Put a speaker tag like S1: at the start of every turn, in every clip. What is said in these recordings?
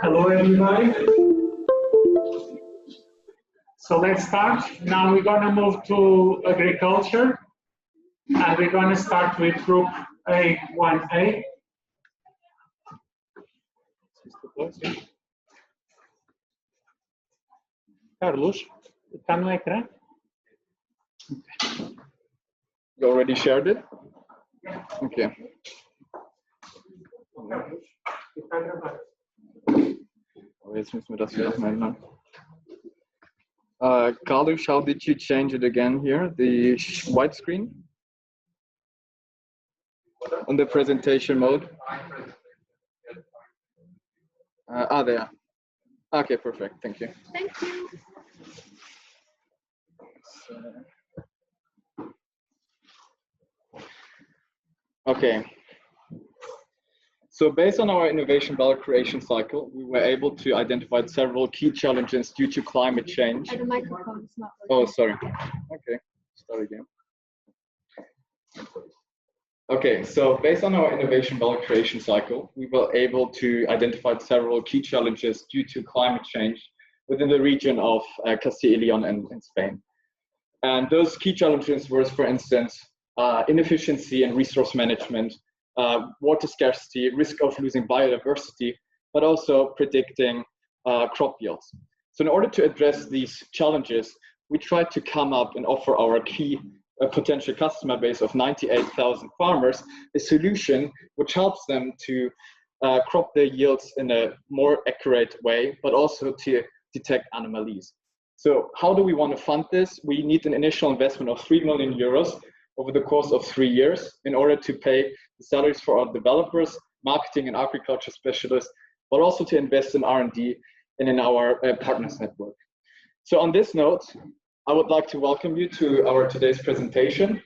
S1: Hello, everybody. So let's start. Now we're going to move to agriculture, and we're going to start with group A1A. Carlos, está no ecrã?
S2: You already shared it? Okay. Jetzt müssen wir das hier nochmal ändern. Carlos, how did you change it again here? The white screen? On the presentation mode? There. Okay, perfect. Thank you.
S3: Thank you.
S2: Okay. So based on our innovation value creation cycle, we were able to identify several key challenges due to climate change.
S3: The microphone is not working.
S2: Oh, sorry. Okay, start again. Okay, so based on our innovation value creation cycle, we were able to identify several key challenges due to climate change within the region of Castile y León and Spain. And those key challenges were, for instance, inefficiency and resource management, water scarcity, risk of losing biodiversity, but also predicting crop yields. So in order to address these challenges, we tried to come up and offer our key potential customer base of 98,000 farmers a solution which helps them to crop their yields in a more accurate way, but also to detect anomalies. So how do we want to fund this? We need an initial investment of 3 million euros over the course of 3 years in order to pay the salaries for our developers, marketing and agriculture specialists, but also to invest in R&D and in our partners network. So on this note, I would like to welcome you to our today's presentation.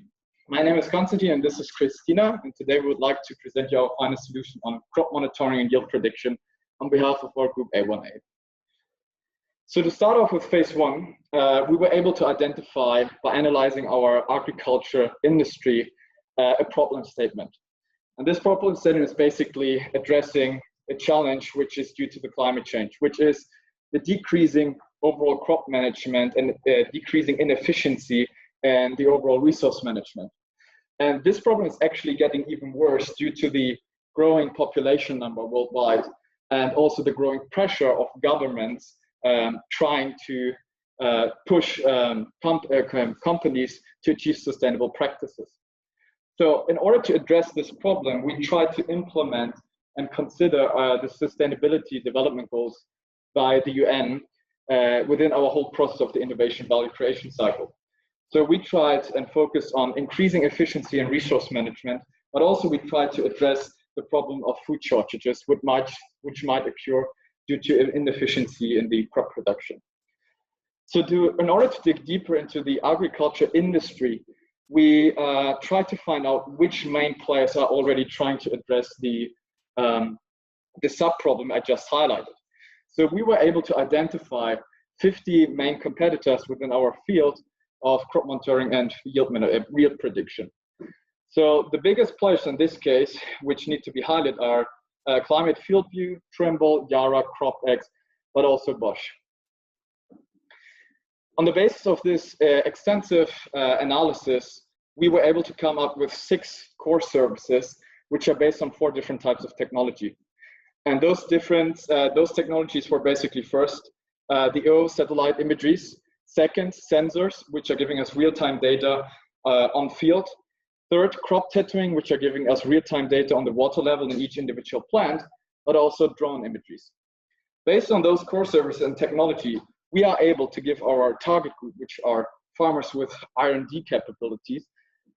S2: My name is Konstantin and this is Christina, and today we would like to present you our final solution on crop monitoring and yield prediction on behalf of our group A1A. So to start off with phase one, we were able to identify, by analyzing our agriculture industry, a problem statement. And this problem statement is basically addressing a challenge which is due to the climate change, which is the decreasing overall crop management and decreasing inefficiency and the overall resource management. And this problem is actually getting even worse due to the growing population number worldwide and also the growing pressure of governments trying to push companies to achieve sustainable practices. So in order to address this problem, we try to implement and consider the sustainability development goals by the UN within our whole process of the innovation value creation cycle. So we tried and focused on increasing efficiency and resource management, but also we tried to address the problem of food shortages, which might occur due to inefficiency in the crop production. So in order to dig deeper into the agriculture industry, we try to find out which main players are already trying to address the sub-problem I just highlighted. So we were able to identify 50 main competitors within our field of crop monitoring and yield prediction. So the biggest players in this case, which need to be highlighted, are Climate Field View, Trimble, Yara, CropX, but also Bosch. On the basis of this extensive analysis, we were able to come up with 6 core services, which are based on 4 different types of technology. And those technologies were basically first, the O satellite imageries, second, sensors, which are giving us real-time data on field, third, crop tattooing, which are giving us real-time data on the water level in each individual plant, but also drone imageries. Based on those core services and technology, we are able to give our target group, which are farmers with R&D capabilities,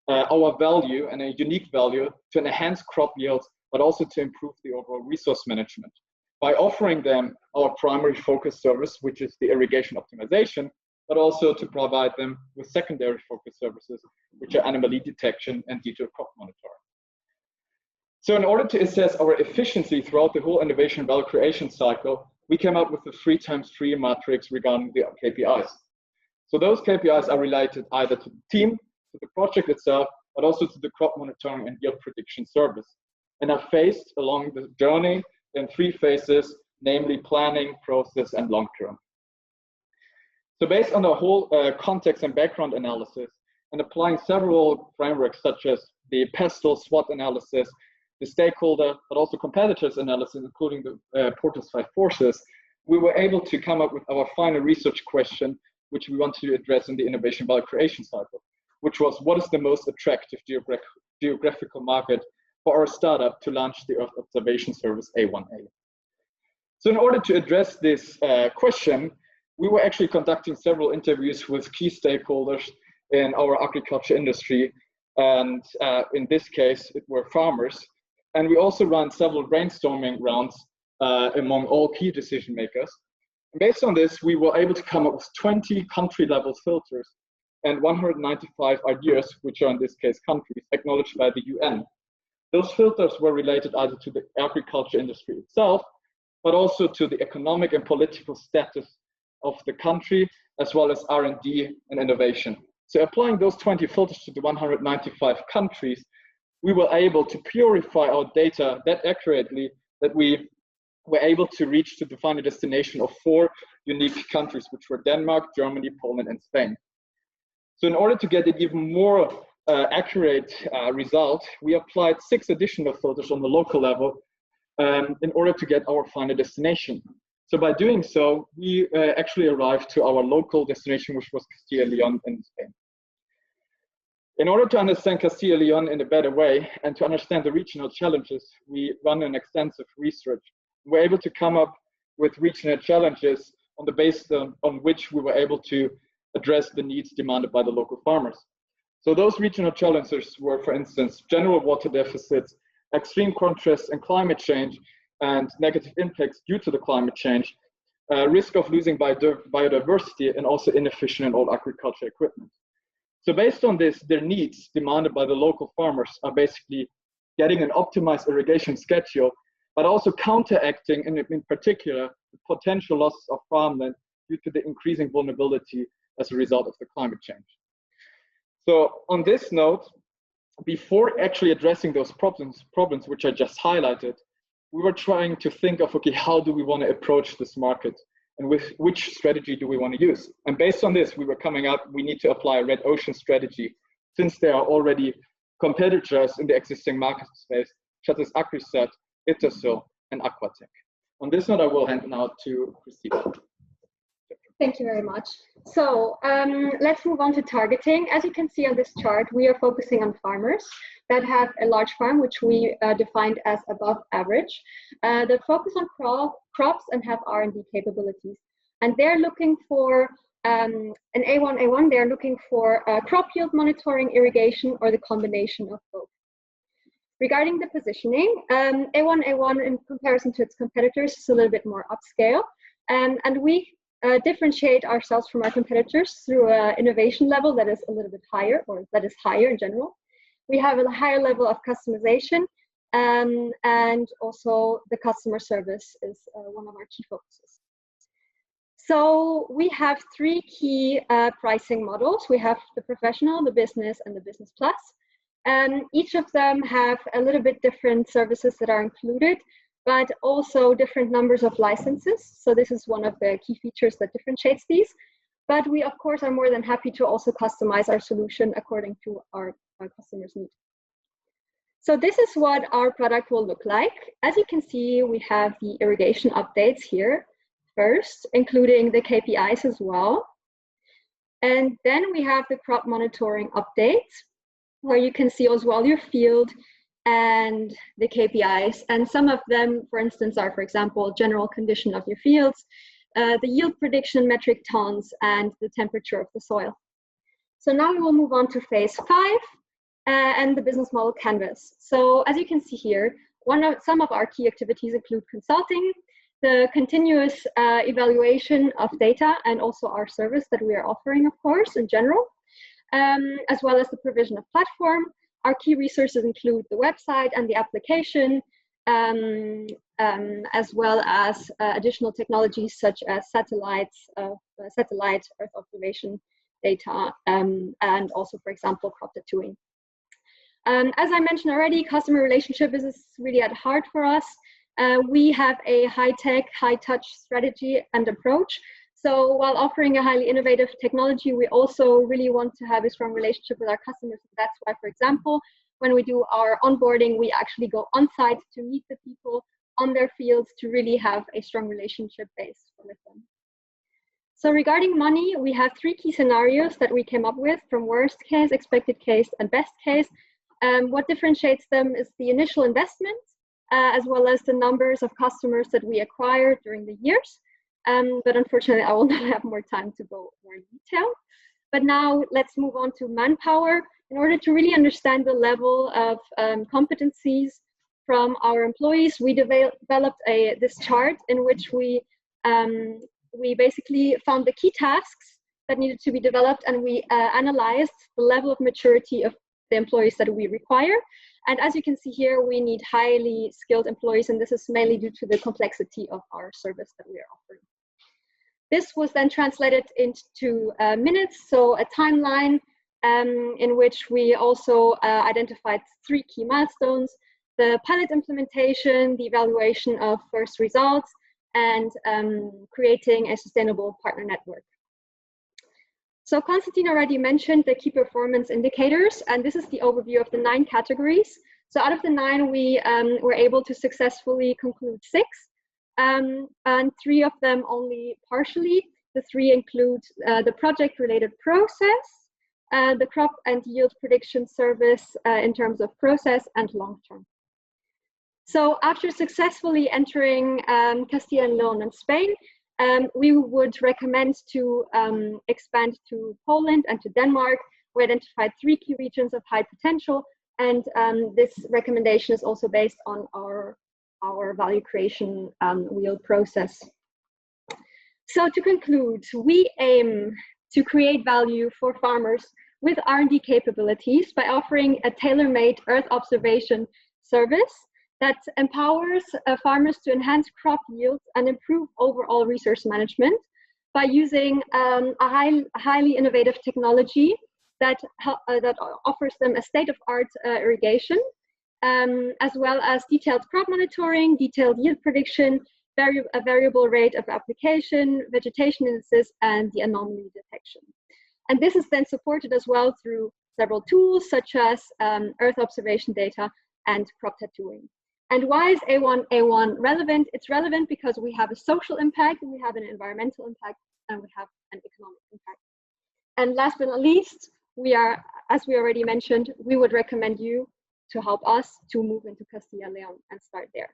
S2: our value and a unique value to enhance crop yields, but also to improve the overall resource management by offering them our primary focus service, which is the irrigation optimization, but also to provide them with secondary focus services, which are anomaly detection and digital crop monitoring. So in order to assess our efficiency throughout the whole innovation value creation cycle, we came up with the 3x3 matrix regarding the KPIs. So those KPIs are related either to the team, to the project itself, but also to the crop monitoring and yield prediction service, and are phased along the journey in 3 phases, namely planning, process, and long-term. So based on the whole context and background analysis, and applying several frameworks such as the PESTEL SWOT analysis, the stakeholder, but also competitors analysis, including the Porter's 5 forces, we were able to come up with our final research question, which we want to address in the innovation value creation cycle, which was, what is the most attractive geographical market for our startup to launch the Earth observation service A1A? So in order to address this question, we were actually conducting several interviews with key stakeholders in our agriculture industry. And in this case, it were farmers. And we also ran several brainstorming rounds among all key decision makers. And based on this, we were able to come up with 20 country level filters and 195 ideas, which are in this case countries, acknowledged by the UN. Those filters were related either to the agriculture industry itself, but also to the economic and political status of the country, as well as R&D and innovation. So applying those 20 filters to the 195 countries, we were able to purify our data that accurately that we were able to reach to define a destination of 4 unique countries, which were Denmark, Germany, Poland, and Spain. So in order to get an even more accurate result, we applied 6 additional filters on the local level in order to get our final destination. So by doing so, we actually arrived to our local destination, which was Castilla y León in Spain. In order to understand Castilla y León in a better way and to understand the regional challenges, we run an extensive research. We're able to come up with regional challenges on the basis on which we were able to address the needs demanded by the local farmers. So those regional challenges were, for instance, general water deficits, extreme contrasts in climate change, and negative impacts due to the climate change, risk of losing biodiversity, and also inefficient and old agriculture equipment. So based on this, their needs demanded by the local farmers are basically getting an optimized irrigation schedule, but also counteracting, in particular, the potential losses of farmland due to the increasing vulnerability as a result of the climate change. So on this note, before actually addressing those problems which I just highlighted, we were trying to think of, okay, how do we want to approach this market? And with which strategy do we want to use? And based on this, we were coming up, we need to apply a red ocean strategy, since there are already competitors in the existing market space, such as AgriSet, Itasil, and Aquatech. On this note, I will hand now to Christina.
S3: Thank you very much. So let's move on to targeting. As you can see on this chart, we are focusing on farmers that have a large farm, which we defined as above average, that focus on crops and have R&D capabilities. And they're looking for an A1A1, they're looking for crop yield monitoring, irrigation, or the combination of both. Regarding the positioning, A1A1 in comparison to its competitors is a little bit more upscale, and we differentiate ourselves from our competitors through an innovation level that is a little bit higher, or that is higher in general. We have a higher level of customization, and also the customer service is one of our key focuses. So we have 3 key pricing models. We have the professional, the business, and the business plus. And each of them have a little bit different services that are included, but also different numbers of licenses. So this is one of the key features that differentiates these. But we, of course, are more than happy to also customize our solution according to our customers' needs. So this is what our product will look like. As you can see, we have the irrigation updates here first, including the KPIs as well. And then we have the crop monitoring updates, where you can see as well your field and the KPIs. And some of them, for instance, are, for example, general condition of your fields, the yield prediction, metric tons, and the temperature of the soil. So now we will move on to phase 5 and the business model canvas. So as you can see here, some of our key activities include consulting, the continuous evaluation of data, and also our service that we are offering, of course, in general, as well as the provision of platform. Our key resources include the website and the application, as well as additional technologies such as satellite Earth observation data, and also, for example, crop tattooing. As I mentioned already, customer relationship is really at heart for us. We have a high-tech, high-touch strategy and approach. So while offering a highly innovative technology, we also really want to have a strong relationship with our customers. That's why, for example, when we do our onboarding, we actually go on site to meet the people on their fields to really have a strong relationship base with them. So regarding money, we have 3 key scenarios that we came up with from worst case, expected case, and best case. What differentiates them is the initial investment, as well as the numbers of customers that we acquired during the years. But unfortunately, I will not have more time to go more in detail. But now let's move on to manpower. In order to really understand the level of competencies from our employees, we developed this chart in which we basically found the key tasks that needed to be developed, and we analyzed the level of maturity of the employees that we require. And as you can see here, we need highly skilled employees, and this is mainly due to the complexity of our service that we are offering. This was then translated into minutes, so a timeline in which we also identified 3 key milestones: the pilot implementation, the evaluation of first results, and creating a sustainable partner network. So Konstantin already mentioned the key performance indicators, and this is the overview of the 9 categories. So out of the 9, we were able to successfully conclude 6, and 3 of them only partially. The 3 include the project-related process, the crop and yield prediction service in terms of process and long-term. So after successfully entering Castilla and León and Spain, we would recommend to expand to Poland and to Denmark. We identified 3 key regions of high potential, and this recommendation is also based on our value creation wheel process. So to conclude, we aim to create value for farmers with R&D capabilities by offering a tailor-made Earth observation service that empowers farmers to enhance crop yields and improve overall resource management by using a highly innovative technology that offers them a state-of-art irrigation, as well as detailed crop monitoring, detailed yield prediction, a variable rate of application, vegetation indices, and the anomaly detection. And this is then supported as well through several tools such as Earth observation data and crop tattooing. And why is A1A relevant? It's relevant because we have a social impact, we have an environmental impact, and we have an economic impact. And last but not least, we are, as we already mentioned, we would recommend you to help us to move into Castilla y León and start there.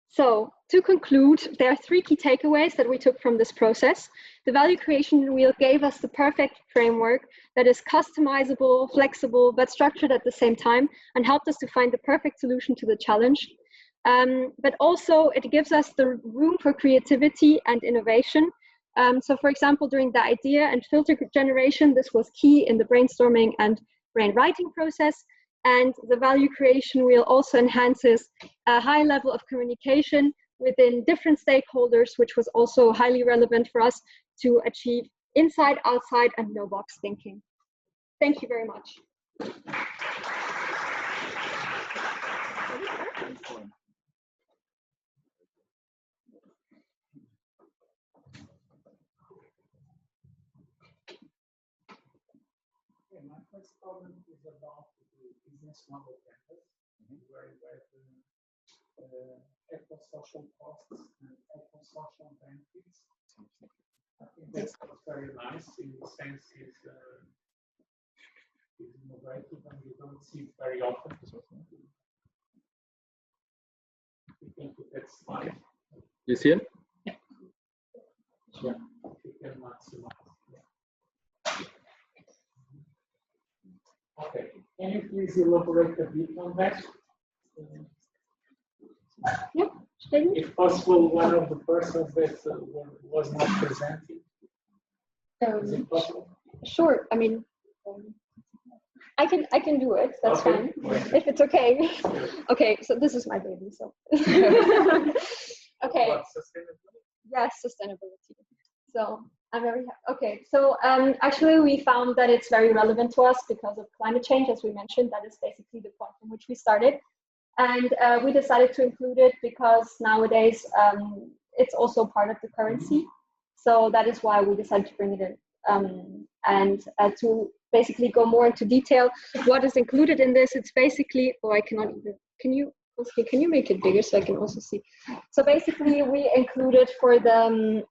S3: So to conclude, there are 3 key takeaways that we took from this process. The value creation wheel gave us the perfect framework that is customizable, flexible, but structured at the same time, and helped us to find the perfect solution to the challenge. But also it gives us the room for creativity and innovation. So for example, during the idea and filter generation, this was key in the brainstorming and brainwriting process. And the value creation wheel also enhances a high level of communication within different stakeholders, which was also highly relevant for us to achieve inside, outside, and no box thinking. Thank you very much.
S1: My first problem is about the business model canvas, where you have eco-social costs and eco-social benefits. I think that's very nice in the sense it's innovative and you don't see it very often. You can put that slide.
S2: You see it?
S1: Yeah, you can maximize. Okay, can you please elaborate a bit on that?
S3: Yep.
S1: If possible, one of the persons that was not presenting. Is it possible?
S3: Sure. I mean, I can do it. That's
S1: okay.
S3: fine. If it's okay. Okay. So this is my baby. So. Okay.
S1: What, sustainability?
S3: Yes, sustainability. So I'm very happy. Okay, so actually we found that it's very relevant to us because of climate change, as we mentioned. That is basically the point from which we started. And we decided to include it because nowadays it's also part of the currency. So that is why we decided to bring it in. And to basically go more into detail, what is included in this, it's basically, oh, I cannot even, can you make it bigger so I can also see? So basically we included for the,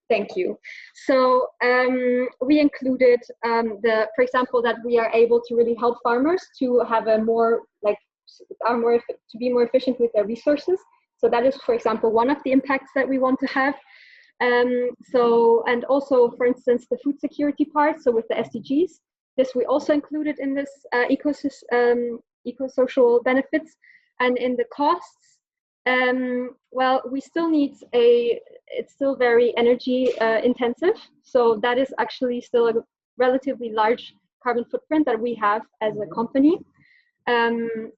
S3: thank you. So we included for example, that we are able to really help farmers to have a more, to be more efficient with their resources. So that is, for example, one of the impacts that we want to have. And also, for instance, the food security part. So with the SDGs, this we also included in this eco-social benefits. And in the costs, well, we still need it's still very energy intensive. So that is actually still a relatively large carbon footprint that we have as a company,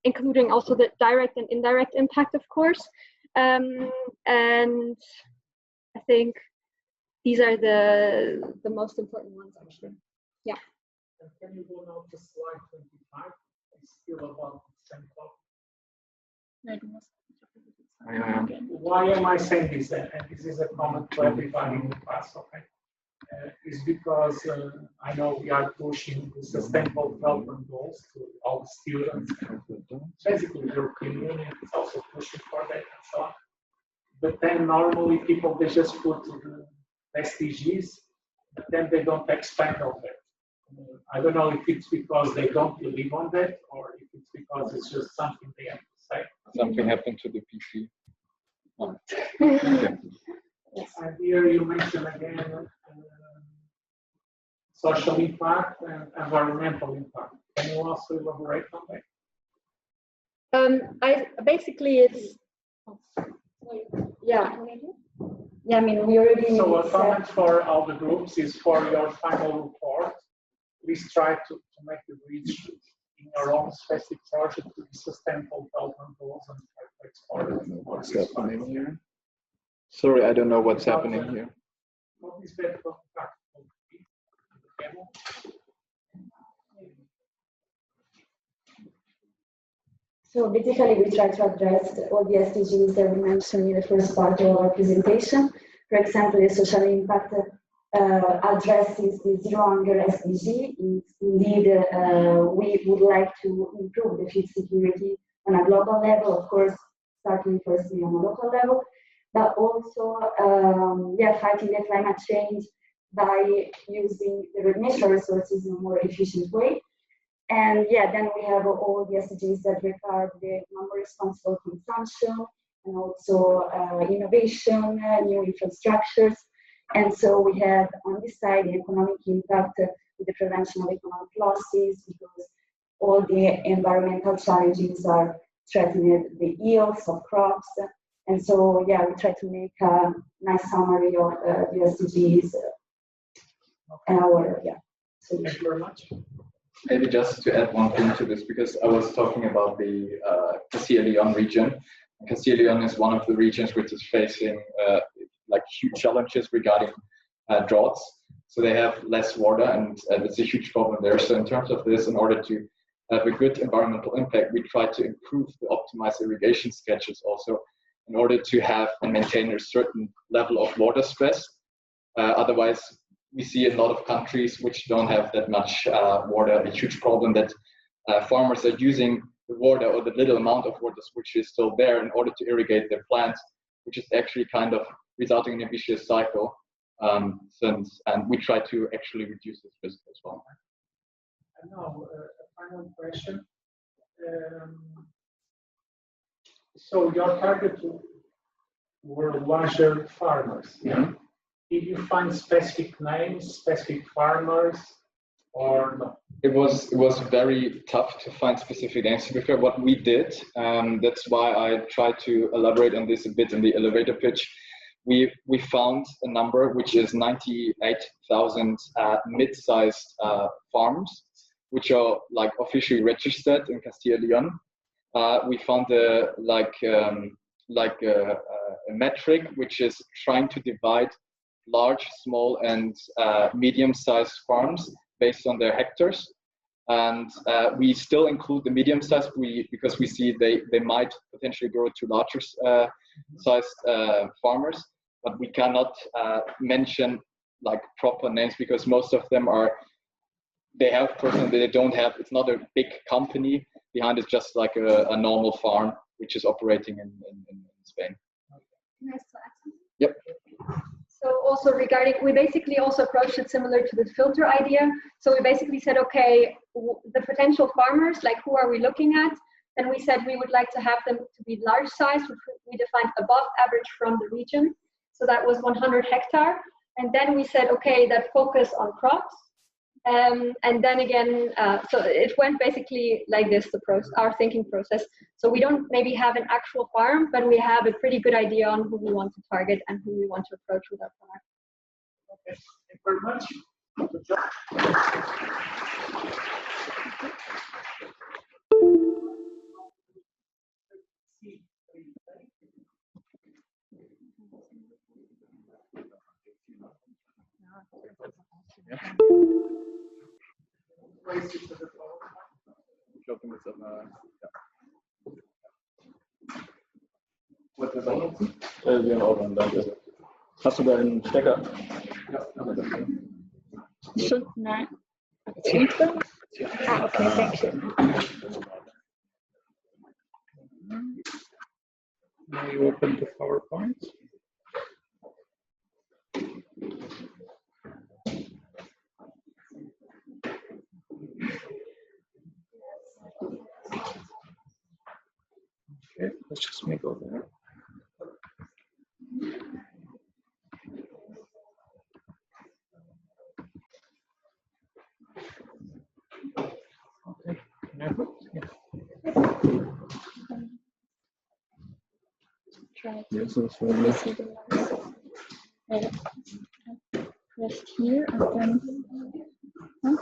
S3: including also the direct and indirect impact, of course. And I think these are the most important ones, actually. Yeah.
S1: And can you go now to slide 25? It's still about the same topic. Why am I saying this? And this is a comment to everybody in the class, okay? Is because I know we are pushing the sustainable development goals to all the students. Basically, the European Union is also pushing for that and so on. But then normally people, they just put the SDGs, but then they don't expand on that. I don't know if it's because they don't believe on that or if it's because it's just something they have to say.
S2: Something happened to the PC. Oh.
S1: And here you mentioned again social impact and environmental impact. Can you also elaborate on that?
S3: Basically it's yeah. I mean, we already.
S1: So a comment for all the groups is for your final report. Please try to make it reach in your own specific project to the sustainable development goals and try to explore it.
S2: What's happening here? Sorry, I don't know what's happening here.
S1: What is that impact?
S4: So basically, we try to address all the SDGs that we mentioned in the first part of our presentation. For example, the social impact addresses the zero hunger SDG. Indeed, we would like to improve the food security on a global level, of course, starting firstly on a local level, but also fighting the climate change by using the natural resources in a more efficient way. And then we have all the SDGs that require the more responsible consumption and also innovation, new infrastructures. And so we have on this side the economic impact with the prevention of economic losses, because all the environmental challenges are threatening the yields of crops. And so, we try to make a nice summary of the SDGs and our solution.
S1: Thank you very much.
S2: Maybe just to add one thing to this, because I was talking about the Castilla y León region. Castilla y León is one of the regions which is facing huge challenges regarding droughts. So they have less water, and it's a huge problem there. So in terms of this, in order to have a good environmental impact, we try to improve the optimized irrigation schedules also in order to have and maintain a certain level of water stress. Otherwise, we see in a lot of countries which don't have that much water, a huge problem that farmers are using the water or the little amount of water which is still there in order to irrigate their plants, which is actually kind of resulting in a vicious cycle. And we try to actually reduce this risk as well.
S1: And now, a final question. So your target were larger farmers.
S2: Mm-hmm.
S1: Did you find specific names, specific farmers, or no?
S2: It was very tough to find specific names. To be fair, what we did, that's why I tried to elaborate on this a bit in the elevator pitch. We found a number which is 98,000 mid-sized farms, which are officially registered in Castilla y León. We found a metric which is trying to divide large, small, and medium-sized farms based on their hectares. And we still include the medium-sized because we see they might potentially grow to larger sized farmers, but we cannot mention like proper names because most of them they have person, they don't have, it's not a big company behind, it's just like a normal farm which is operating in Spain.
S3: Nice to add.
S2: Yep.
S3: So also regarding, we basically also approached it similar to the filter idea. So we basically said, okay, the potential farmers, like who are we looking at? And we said we would like to have them to be large size, which we defined above average from the region. So that was 100 hectare. And then we said, okay, that focus on crops. And then again, so it went basically like this, our thinking process. So we don't maybe have an actual farm, but we have a pretty good idea on who we want to target and who we want to approach with our product.
S1: Okay, thank you very much. Good job.
S5: Wir haben danke. Hast du deinen Stecker? Ja.
S6: Should not. Ah, okay, thank you.
S1: Now you open the PowerPoint. Okay, let's just make over there. Okay, yeah.
S6: Try
S5: Yes,
S6: to
S5: that's really
S6: see the mouse. Press here and then. Huh?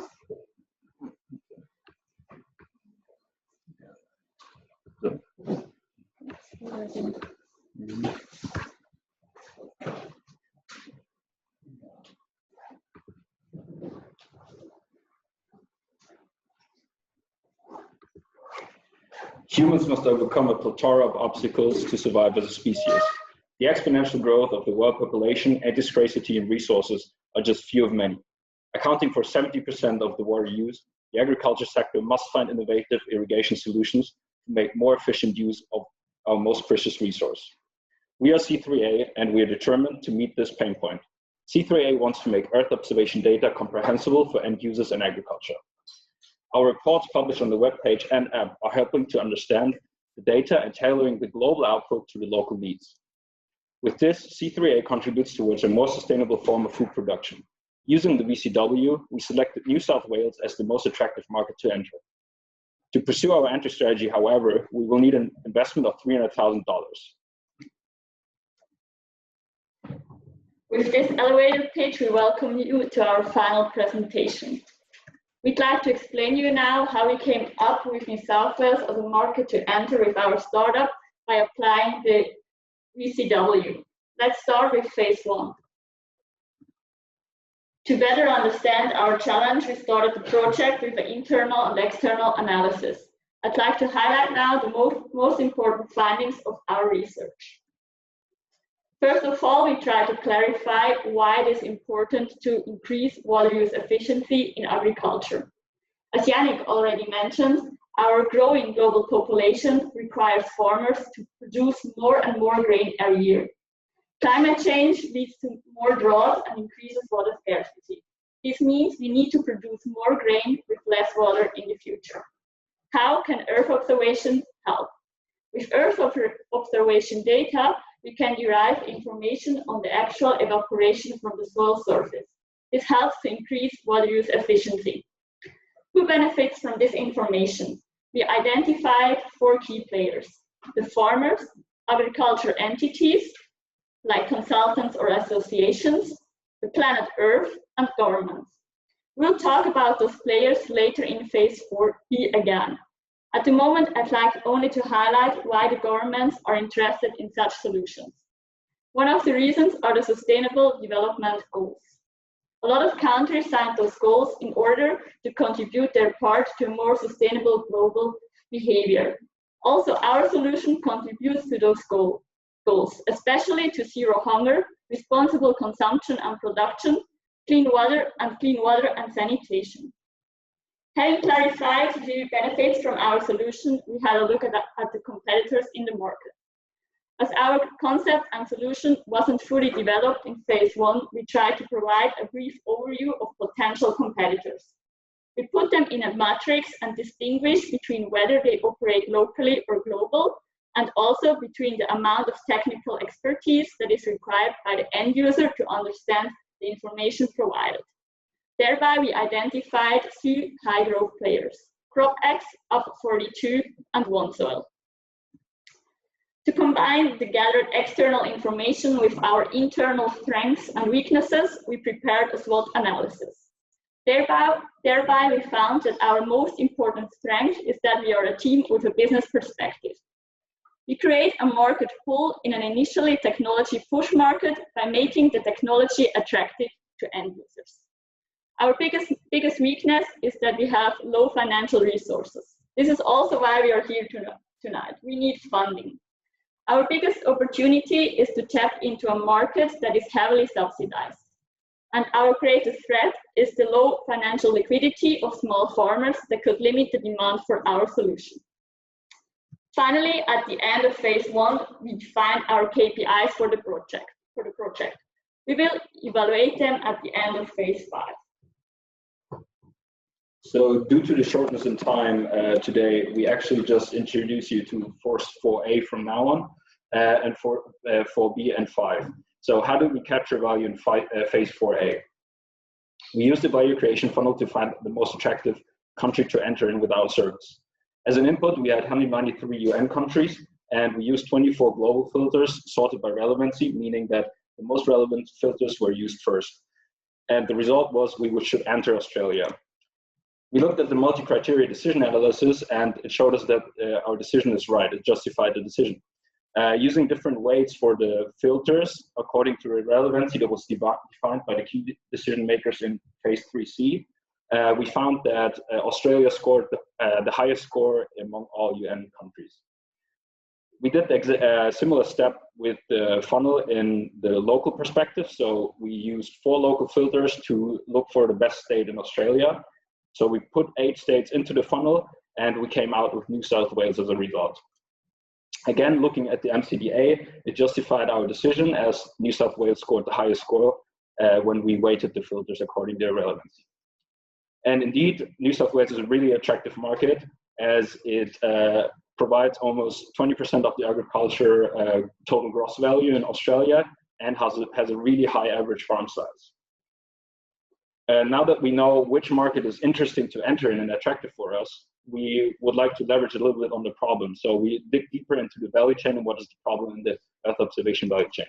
S5: Humans must overcome a plethora of obstacles to survive as a species. The exponential growth of the world population and its scarcity in resources are just few of many. Accounting for 70% of the water used, the agriculture sector must find innovative irrigation solutions to make more efficient use of our most precious resource. We are C3A, and we are determined to meet this pain point. C3A wants to make Earth observation data comprehensible for end users in agriculture. Our reports published on the webpage and app are helping to understand the data and tailoring the global output to the local needs. With this, C3A contributes towards a more sustainable form of food production. Using the VCW, we selected New South Wales as the most attractive market to enter. To pursue our entry strategy, however, we will need an investment of $300,000.
S6: With this elevator pitch, we welcome you to our final presentation. We'd like to explain you now how we came up with New South Wales as a market to enter with our startup by applying the VCW. Let's start with phase one. To better understand our challenge, we started the project with an internal and external analysis. I'd like to highlight now the most important findings of our research. First of all, we try to clarify why it is important to increase water use efficiency in agriculture. As Yannick already mentioned, our growing global population requires farmers to produce more and more grain every year. Climate change leads to more drought and increases water scarcity. This means we need to produce more grain with less water in the future. How can Earth observation help? With Earth observation data, we can derive information on the actual evaporation from the soil surface. This helps to increase water use efficiency. Who benefits from this information? We identified 4 key players: the farmers, agriculture entities, like consultants or associations, the planet Earth, and governments. We'll talk about those players later in phase 4B again. At the moment, I'd like only to highlight why the governments are interested in such solutions. One of the reasons are the Sustainable Development Goals. A lot of countries signed those goals in order to contribute their part to a more sustainable global behavior. Also, our solution contributes to those goals, especially to zero hunger, responsible consumption and production, clean water and sanitation. Having clarified the benefits from our solution, we had a look at the competitors in the market. As our concept and solution wasn't fully developed in phase 1, we tried to provide a brief overview of potential competitors. We put them in a matrix and distinguish between whether they operate locally or global, and also between the amount of technical expertise that is required by the end user to understand the information provided. Thereby, we identified 3 high-growth players: CropX, Up42, and OneSoil. To combine the gathered external information with our internal strengths and weaknesses, we prepared a SWOT analysis. Thereby, we found that our most important strength is that we are a team with a business perspective. We create a market pull in an initially technology push market by making the technology attractive to end users. Our biggest weakness is that we have low financial resources. This is also why we are here tonight. We need funding. Our biggest opportunity is to tap into a market that is heavily subsidized. And our greatest threat is the low financial liquidity of small farmers that could limit the demand for our solution. Finally, at the end of phase 1, we defined our KPIs for the project. We will evaluate them at the end of phase 5.
S5: So due to the shortness in time today, we actually just introduce you to F6A from now on, and for 4B and 5. So how do we capture value in phase 4A? We use the value creation funnel to find the most attractive country to enter in with our service. As an input, we had 193 UN countries, and we used 24 global filters sorted by relevancy, meaning that the most relevant filters were used first. And the result was we should enter Australia. We looked at the multi-criteria decision analysis, and it showed us that our decision is right. It justified the decision. Using different weights for the filters according to the relevancy that was defined by the key decision makers in phase 3C, we found that Australia scored the highest score among all UN countries. We did a similar step with the funnel in the local perspective. So we used 4 local filters to look for the best state in Australia. So we put 8 states into the funnel, and we came out with New South Wales as a result. Again, looking at the MCDA, it justified our decision as New South Wales scored the highest score when we weighted the filters according to their relevancy. And indeed, New South Wales is a really attractive market as it provides almost 20% of the agriculture total gross value in Australia and has a really high average farm size. Now that we know which market is interesting to enter in and attractive for us, we would like to leverage a little bit on the problem. So we dig deeper into the value chain and what is the problem in the Earth observation value chain.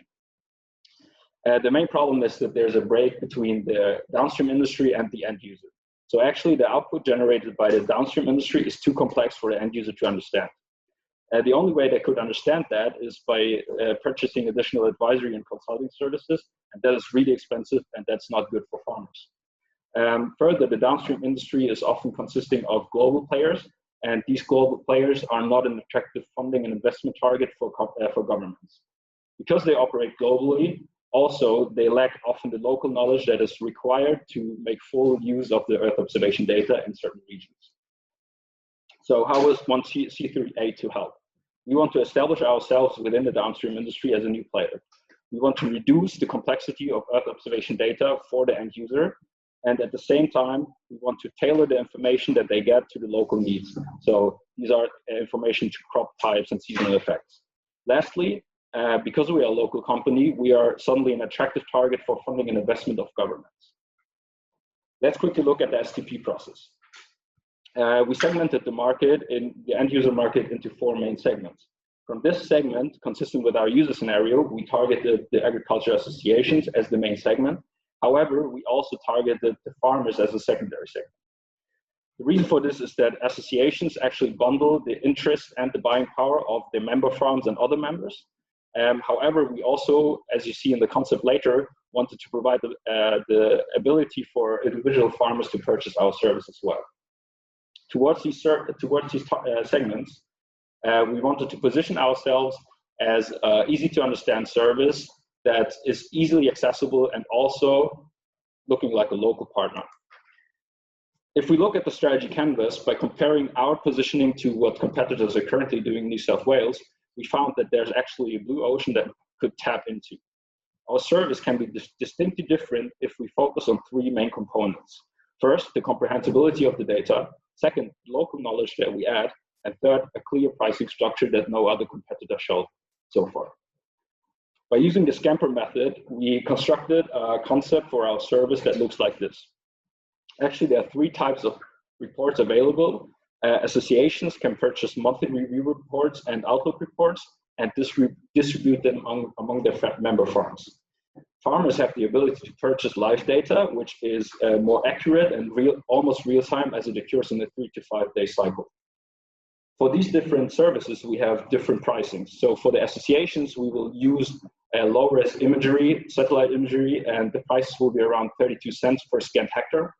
S5: The main problem is that there's a break between the downstream industry and the end user. So actually the output generated by the downstream industry is too complex for the end user to understand. The only way they could understand that is by purchasing additional advisory and consulting services, and that is really expensive and that's not good for farmers. Further, the downstream industry is often consisting of global players, and these global players are not an attractive funding and investment target for governments. Because they operate globally, also they lack often the local knowledge that is required to make full use of the Earth observation data in certain regions. So how is one C3A to help? We want to establish ourselves within the downstream industry as a new player. We want to reduce the complexity of Earth observation data for the end user. And at the same time, we want to tailor the information that they get to the local needs. So these are information to crop types and seasonal effects. Lastly, because we are a local company, we are suddenly an attractive target for funding and investment of governments. Let's quickly look at the STP process. We segmented the market, in the end user market, into 4 main segments. From this segment, consistent with our user scenario, we targeted the agriculture associations as the main segment. However, we also targeted the farmers as a secondary segment. The reason for this is that associations actually bundle the interest and the buying power of the member farms and other members. However, we also, as you see in the concept later, wanted to provide the ability for individual farmers to purchase our service as well. Towards these segments, we wanted to position ourselves as easy to understand service that is easily accessible and also looking like a local partner. If we look at the strategy canvas, by comparing our positioning to what competitors are currently doing in New South Wales, we found that there's actually a blue ocean that we could tap into. Our service can be distinctly different if we focus on three main components. First, the comprehensibility of the data. Second, local knowledge that we add. And third, a clear pricing structure that no other competitor showed so far. By using the Scamper method, we constructed a concept for our service that looks like this. Actually, there are three types of reports available. Associations can purchase monthly review reports and outlook reports and distribute them among their member farms. Farmers have the ability to purchase live data, which is more accurate and almost real time as it occurs in a 3 to 5 day cycle. For these different services, we have different pricing. So for the associations, we will use low-res imagery, satellite imagery, and the prices will be around 32 cents per scanned hectare.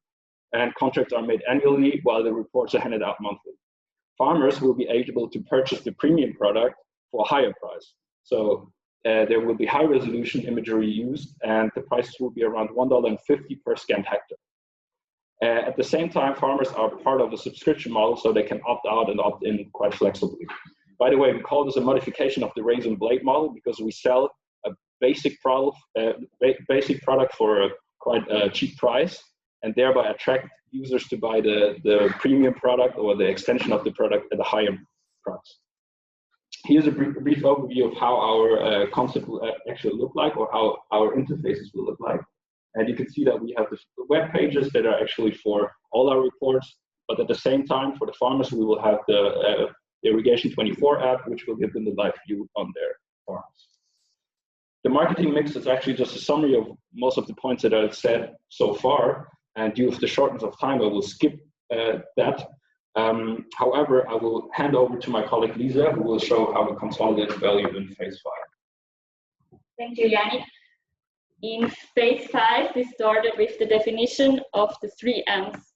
S5: And contracts are made annually while the reports are handed out monthly. Farmers will be able to purchase the premium product for a higher price. So there will be high resolution imagery used and the prices will be around $1.50 per scanned hectare. At the same time, farmers are part of the subscription model so they can opt out and opt in quite flexibly. By the way, we call this a modification of the razor and blade model because we sell a basic product for a quite cheap price, and thereby attract users to buy the premium product or the extension of the product at a higher price. Here's a brief overview of how our concept will actually look like, or how our interfaces will look like. And you can see that we have the web pages that are actually for all our reports, but at the same time, for the farmers, we will have the Irrigation 24 app, which will give them the live view on their farms. The marketing mix is actually just a summary of most of the points that I've said so far. And due to the shortness of time, I will skip that. However, I will hand over to my colleague Lisa, who will show how we consolidate value in phase 5.
S6: Thank you, Yannick. In phase 5, we started with the definition of the 3 M's.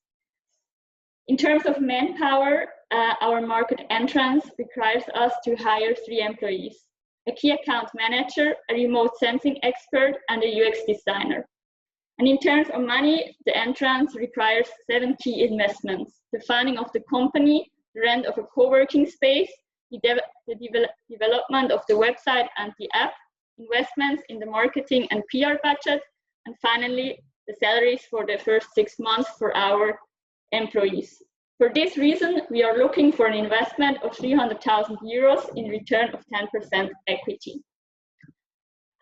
S6: In terms of manpower, our market entrance requires us to hire 3 employees: a key account manager, a remote sensing expert, and a UX designer. And in terms of money, the entrance requires 7 key investments: the funding of the company, the rent of a co-working space, the development of the website and the app, investments in the marketing and PR budget, and finally, the salaries for the first 6 months for our employees. For this reason, we are looking for an investment of 300,000 euros in return of 10% equity.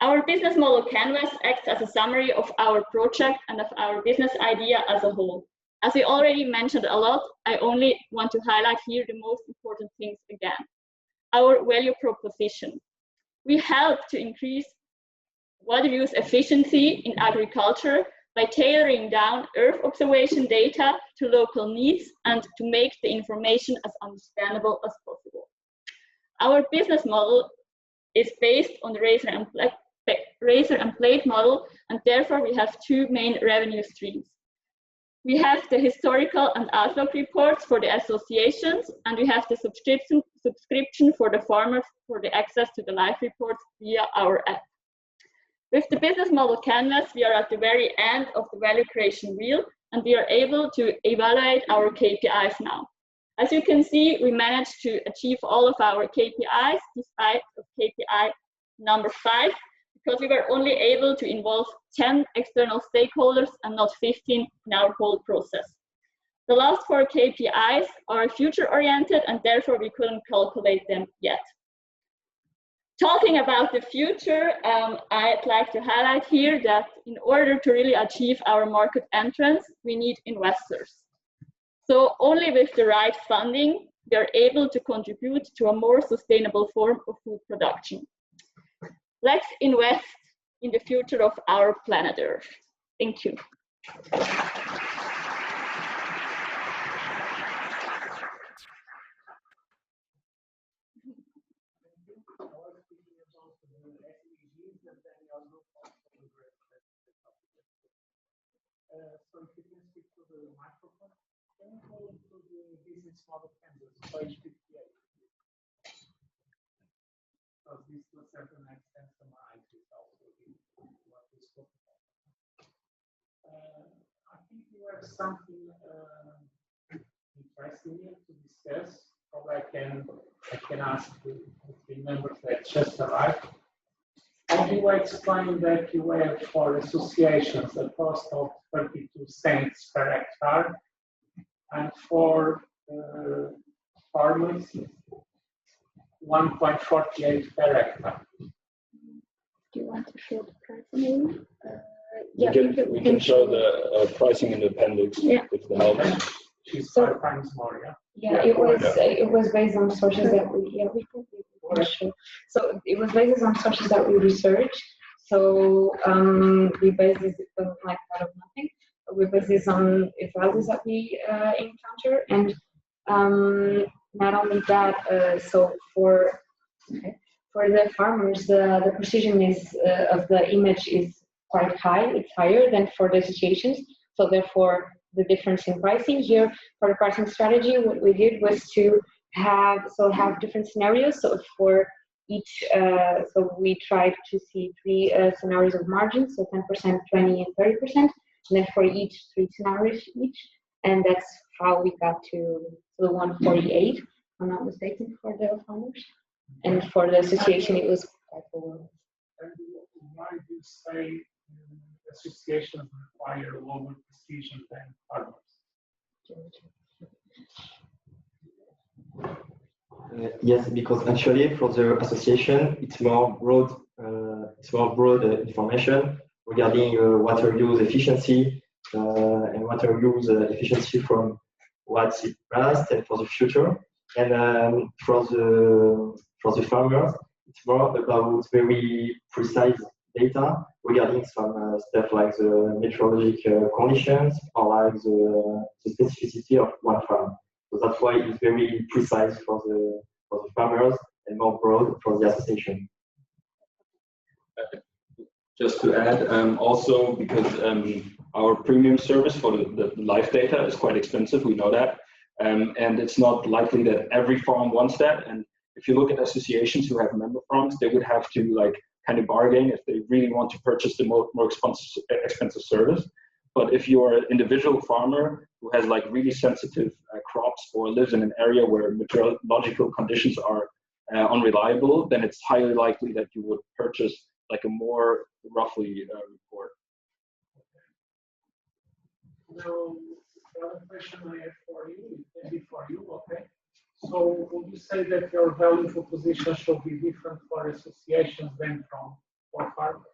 S6: Our business model canvas acts as a summary of our project and of our business idea as a whole. As we already mentioned a lot, I only want to highlight here the most important things again. Our value proposition. We help to increase water use efficiency in agriculture by tailoring down Earth observation data to local needs and to make the information as understandable as possible. Our business model is based on the razor and blade model, and therefore we have 2 main revenue streams. We have the historical and outlook reports for the associations, and we have the subscription for the farmers for the access to the live reports via our app. With the business model canvas, we are at the very end of the value creation wheel, and we are able to evaluate our KPIs now. As you can see, we managed to achieve all of our KPIs despite of KPI number 5, because we were only able to involve 10 external stakeholders and not 15 in our whole process. The last 4 KPIs are future-oriented, and therefore we couldn't calculate them yet. Talking about the future, I'd like to highlight here that in order to really achieve our market entrance, we need investors. So only with the right funding, we are able to contribute to a more sustainable form of food production. Let's invest in the future of our planet Earth. Thank you.
S1: the microphone. Can you go to the business model canvas, page 58? Because this to a certain extent summarizes also what we spoke about. I think you have something interesting here to discuss. Probably I can ask the members that just arrived. How do you explain that you have for associations a cost of 32 cents per hectare and for farmers 1.48 per hectare?
S3: Do you want to show the pricing?
S5: We can show the pricing in the appendix if that helps.
S1: She's 5 times more, yeah?
S4: Yeah, it was based on sources that we show. So it was based on sources that we researched. So we based this like out of nothing. We based this on values that we encounter, and not only that. So for the farmers, the precision of the image is quite high. It's higher than for the associations. So therefore, the difference in pricing here for the pricing strategy, what we did was to have different scenarios. So for each, so we tried to see 3 scenarios of margin, so 10%, 20, and 30%, and then for each 3 scenarios each, and that's how we got to the 148, if I'm not mistaken, for the farmers, and for the association it was quite low.
S1: And why do you say associations require lower precision than farmers?
S7: Yes, because actually for the association, it's more broad information regarding water use efficiency and water use efficiency from what's in past and for the future. And for the farmers, it's more about very precise data regarding some stuff like the meteorological conditions or like the specificity of one farm. So that's why it's very precise for the farmers and more broad for the association.
S5: Just to add, also because our premium service for the live data is quite expensive, we know that, and it's not likely that every farm wants that. And if you look at associations who have member farms, they would have to like kind of bargain if they really want to purchase the more expensive service. But if you're an individual farmer who has like really sensitive crops or lives in an area where meteorological conditions are unreliable, then it's highly likely that you would purchase like a more roughly report.
S1: Now, the other question I have for you, okay? So would you say that your value proposition should be different for associations than for farmers?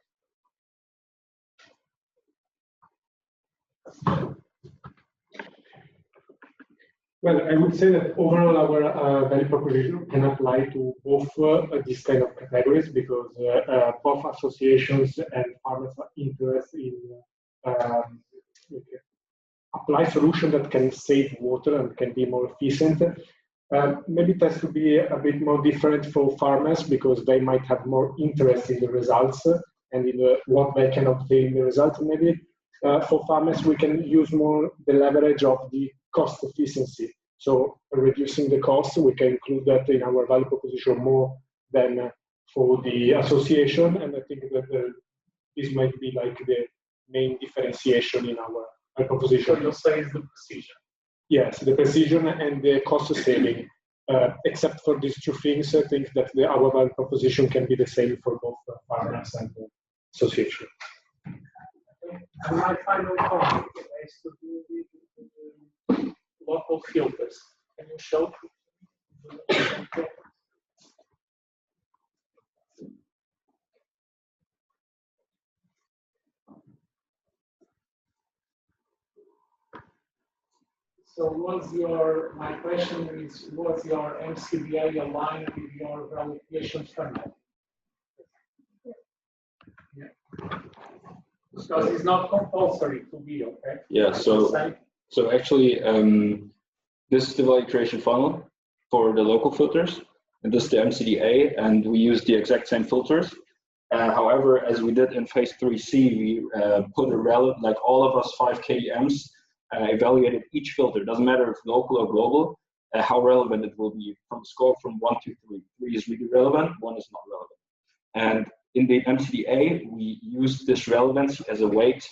S8: Well, I would say that overall our value proposition can apply to both these kind of categories because both associations and farmers are interested in apply solutions that can save water and can be more efficient. Maybe it has to be a bit more different for farmers because they might have more interest in the results and in what they can obtain in the results. Maybe for farmers, we can use more the leverage of the cost efficiency. So reducing the cost, we can include that in our value proposition more than for the association. And I think that this might be like the main differentiation in our value proposition.
S1: So you'll say is the precision.
S8: Yes, the precision and the cost saving. Except for these two things, I think that our value proposition can be the same for both farmers and the association.
S1: And my final comment is to do with local filters. Can you show? So my question is, was your MCBA aligned with your valuation framework? Yeah. Because it's not compulsory to be, okay?
S5: Yeah, so actually, this is the value creation funnel for the local filters, and this is the MCDA, and we use the exact same filters. However, as we did in phase 3C, we put a relative, like all of us 5 KEMs, evaluated each filter. Doesn't matter if local or global, how relevant it will be from a score from 1 to 3. 3 is really relevant, 1 is not relevant. And in the MCDA, we use this relevance as a weight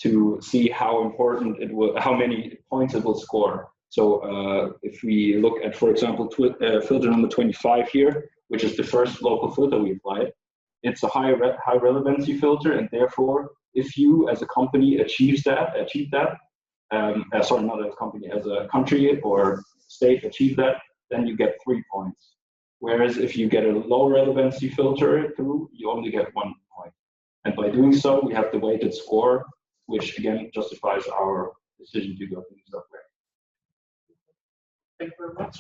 S5: to see how important it will, how many points it will score. So if we look at, for example, filter number 25 here, which is the first local filter we applied, it's a high relevancy filter, and therefore, if you as a company achieve that, sorry, not as a company, as a country or state achieve that, then you get 3 points. Whereas if you get a low relevancy filter through, you only get 1 point. And by doing so, we have the weighted score, which again justifies our decision to go to this software.
S1: Thank you very much.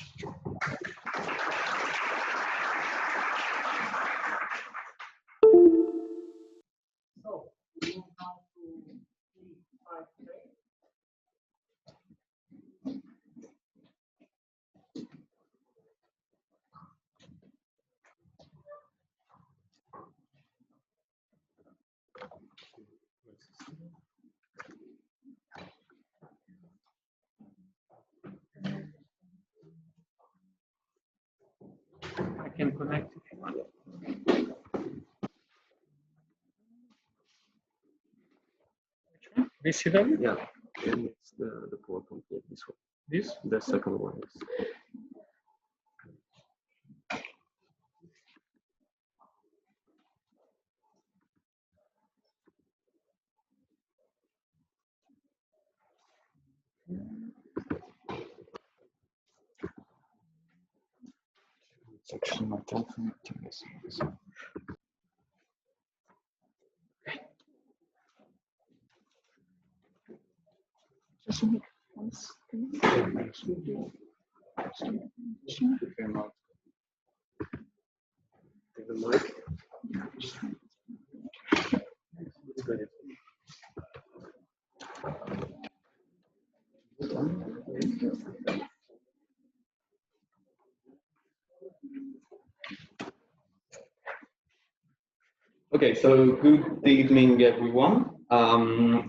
S1: So, we move now to E5A. I can connect if you want. VCW?
S9: Yeah, and it's the PowerPoint, yeah, this one.
S1: This?
S9: The second one is.
S2: It's actually my telephone.
S9: The mic.
S2: Okay, so good evening, everyone.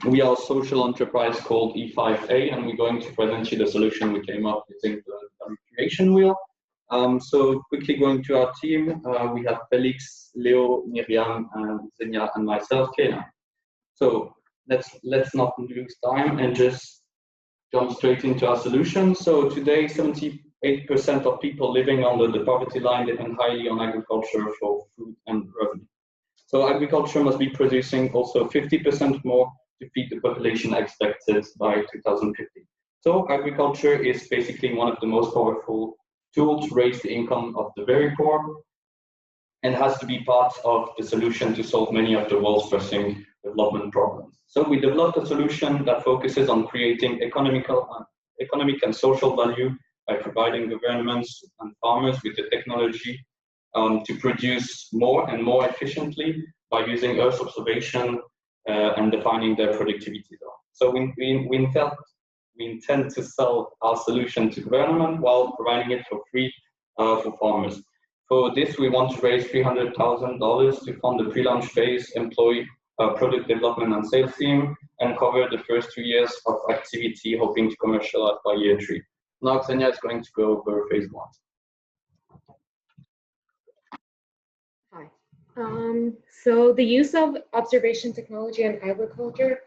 S2: We are a social enterprise called E5A, and we're going to present you the solution we came up with in the value creation wheel. So quickly going to our team, we have Felix, Leo, Miriam, and Zenia, and myself, Kena. So let's not lose time and just jump straight into our solution. So today, 78% of people living under the poverty line depend highly on agriculture for food and revenue. So agriculture must be producing also 50% more to feed the population expected by 2050. So agriculture is basically one of the most powerful tools to raise the income of the very poor, and has to be part of the solution to solve many of the world's pressing development problems. So we developed a solution that focuses on creating economic and social value by providing governments and farmers with the technology to produce more and more efficiently by using Earth observation and defining their productivity zone. So we intend to sell our solution to government while providing it for free for farmers. For this, we want to raise $300,000 to fund the pre-launch phase, employ a product development and sales team, and cover the first 2 years of activity, hoping to commercialize by year 3. Now, Xenia is going to go over phase 1.
S3: Hi. So the use of observation technology in agriculture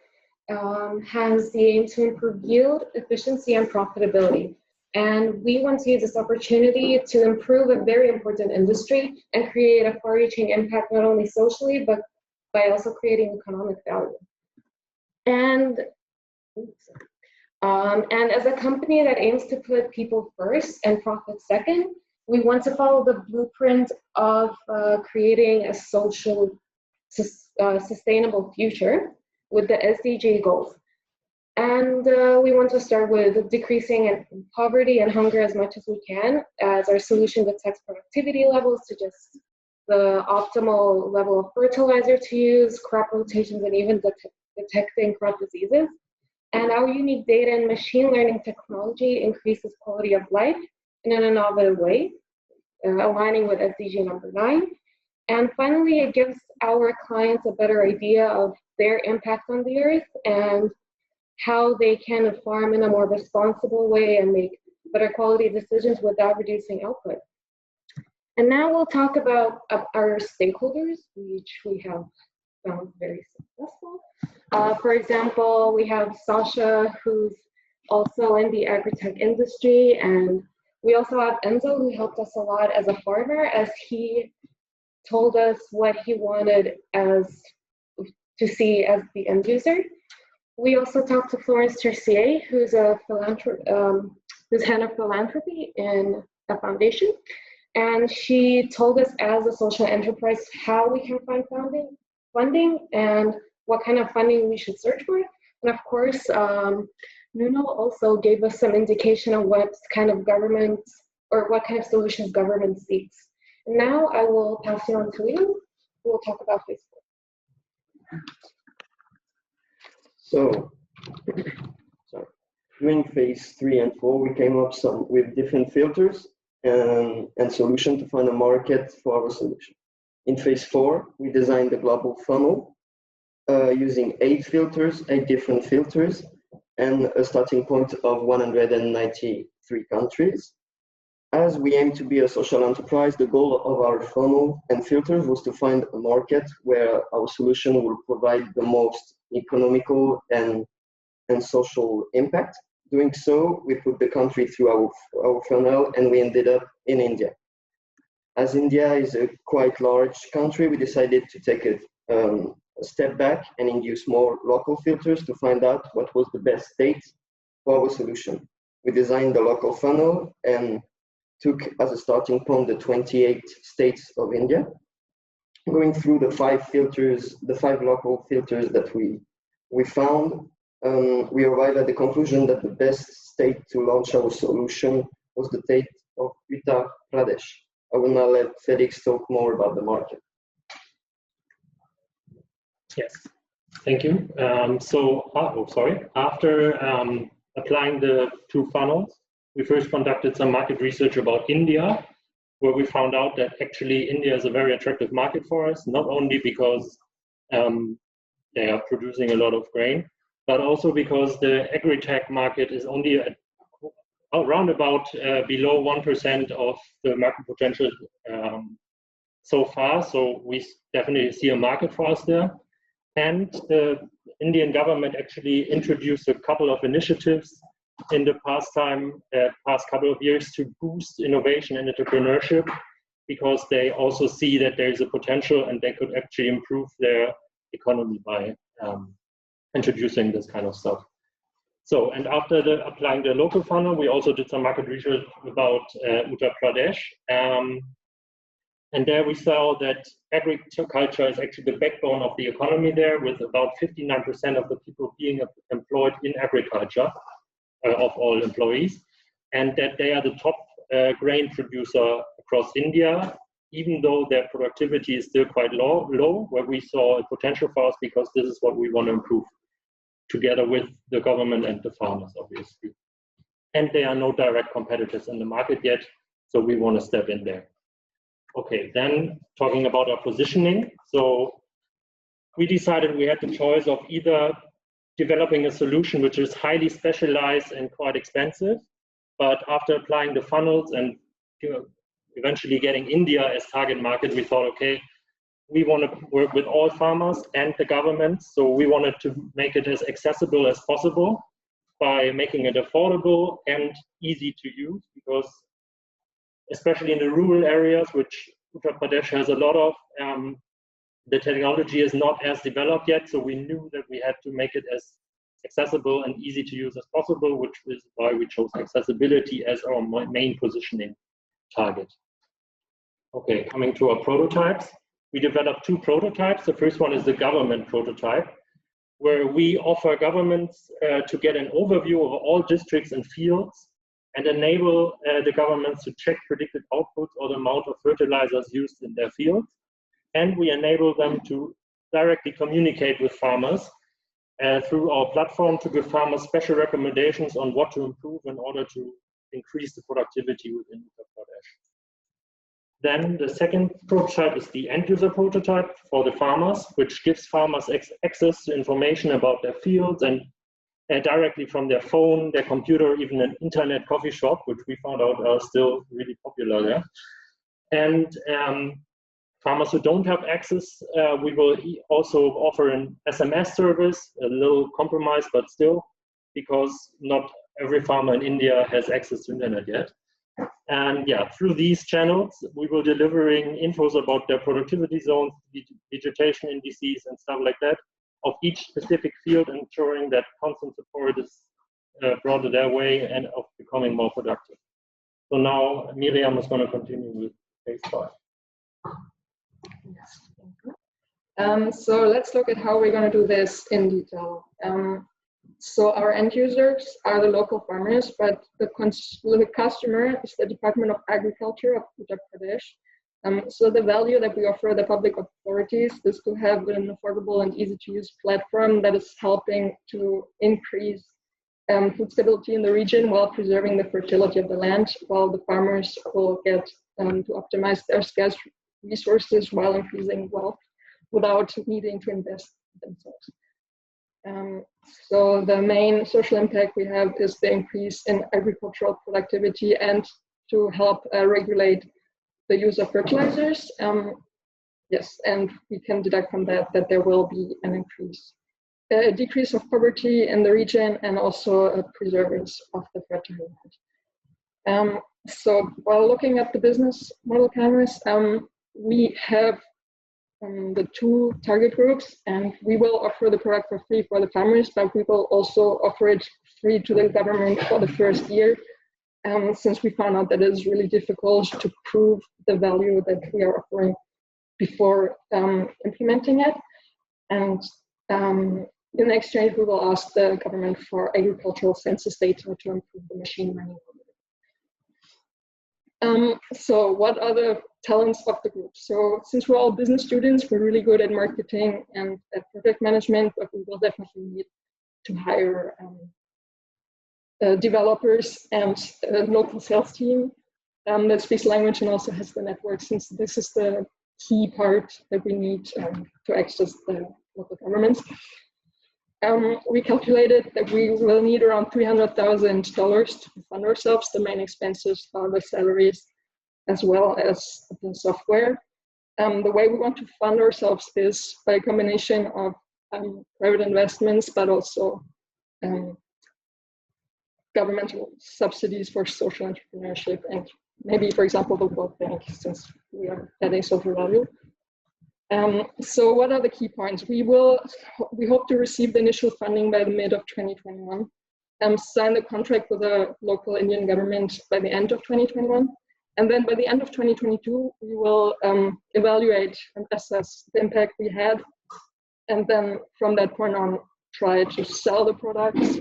S3: has the aim to improve yield, efficiency, and profitability. And we want to use this opportunity to improve a very important industry and create a far-reaching impact, not only socially, but by also creating economic value. And as a company that aims to put people first and profit second, we want to follow the blueprint of creating a social, sustainable future with the SDG goals. And we want to start with decreasing poverty and hunger as much as we can, as our solution detects productivity levels to just the optimal level of fertilizer to use, crop rotations, and even detecting crop diseases. And our unique data and machine learning technology increases quality of life in an innovative way, aligning with SDG number 9. And finally, it gives our clients a better idea of their impact on the earth and how they can farm in a more responsible way and make better quality decisions without reducing output. And now we'll talk about our stakeholders, which we have found very successful. For example, we have Sasha, who's also in the agri-tech industry, and we also have Enzo, who helped us a lot as a farmer, as he told us what he wanted to see as the end user. We also talked to Florence Tercier, who's who's head of philanthropy in a foundation, and she told us as a social enterprise how we can find funding and what kind of funding we should search for. And of course, Nuno also gave us some indication of what kind of government or what kind of solutions government seeks. And now I will pass you on to Leo, who will talk about Facebook.
S10: So, during phase 3 and 4, we came up with different filters and solutions to find a market for our solution. In phase 4, we designed a global funnel using 8 different filters, and a starting point of 193 countries. As we aim to be a social enterprise, the goal of our funnel and filters was to find a market where our solution will provide the most economical and social impact. Doing so, we put the country through our funnel, and we ended up in India. As India is a quite large country, we decided to take a step back and induce more local filters to find out what was the best state for our solution. We designed the local funnel and took as a starting point the 28 states of India. Going through the 5 local filters that we found, we arrived at the conclusion that the best state to launch our solution was the state of Uttar Pradesh. I will now let Felix talk more about the market.
S8: Yes, thank you. After applying the 2 funnels, we first conducted some market research about India, where we found out that actually India is a very attractive market for us, not only because they are producing a lot of grain, but also because the agri-tech market is only around about below 1% of the market potential so far. So we definitely see a market for us there. And the Indian government actually introduced a couple of initiatives in the past couple of years to boost innovation and entrepreneurship, because they also see that there is a potential and they could actually improve their economy by introducing this kind of stuff. So, and after applying the local funnel, we also did some market research about Uttar Pradesh. And there we saw that agriculture is actually the backbone of the economy there, with about 59% of the people being employed in agriculture of all employees, and that they are the top grain producer across India, even though their productivity is still quite low, where we saw a potential for us, because this is what we want to improve together with the government and the farmers, obviously. And there are no direct competitors in the market yet, so we want to step in there. Okay, then talking about our positioning. So we decided we had the choice of either developing a solution which is highly specialized and quite expensive, but after applying the funnels and eventually getting India as target market, we thought, okay, we want to work with all farmers and the government, so we wanted to make it as accessible as possible by making it affordable and easy to use, because especially in the rural areas, which Uttar Pradesh has a lot of, the technology is not as developed yet, so we knew that we had to make it as accessible and easy to use as possible, which is why we chose accessibility as our main positioning target. Okay, coming to our prototypes. We developed 2 prototypes. The first one is the government prototype, where we offer governments to get an overview of all districts and fields and enable the governments to check predicted outputs or the amount of fertilizers used in their fields. And we enable them to directly communicate with farmers through our platform to give farmers special recommendations on what to improve in order to increase the productivity within Uttar Pradesh. Then the second prototype is the end user prototype for the farmers, which gives farmers access to information about their fields and
S11: directly from their phone, their computer, even an internet coffee shop, which we found out are still really popular there. And farmers who don't have access, we will also offer an SMS service, a little compromise, but still, because not every farmer in India has access to internet yet. And yeah, through these channels, we will delivering infos about their productivity zones, vegetation indices, and stuff like that of each specific field, ensuring that constant support is brought their way and of becoming more productive. So now Miriam is going to continue with phase 5.
S12: So let's look at how we're going to do this in detail. So our end users are the local farmers, but the customer is the Department of Agriculture of Uttar Pradesh. So the value that we offer the public authorities is to have an affordable and easy to use platform that is helping to increase food stability in the region while preserving the fertility of the land, while the farmers will get to optimize their scarce resources while increasing wealth without needing to invest themselves. So the main social impact we have is the increase in agricultural productivity and to help regulate the use of fertilizers. Yes, and we can deduct from that that there will be an increase, a decrease of poverty in the region and also a preservance of the fertile land. So while looking at the business model canvas, we have the two target groups, and we will offer the product for free for the farmers, but we will also offer it free to the government for the first year, since we found out that it is really difficult to prove the value that we are offering before implementing it. And in exchange, we will ask the government for agricultural census data to improve the machine learning. So what are the talents of the group? So since we're all business students, we're really good at marketing and at project management, but we will definitely need to hire developers and a local sales team that speaks language and also has the network, since this is the key part that we need to access the local governments. We calculated that we will need around $300,000 to fund ourselves. The main expenses are the salaries as well as the software. The way we want to fund ourselves is by a combination of private investments, but also governmental subsidies for social entrepreneurship and maybe, for example, the World Bank, since we are adding social value. So what are the key points? We hope to receive the initial funding by the mid of 2021, sign the contract with the local Indian government by the end of 2021, and then by the end of 2022, we will evaluate and assess the impact we had, and then from that point on, try to sell the products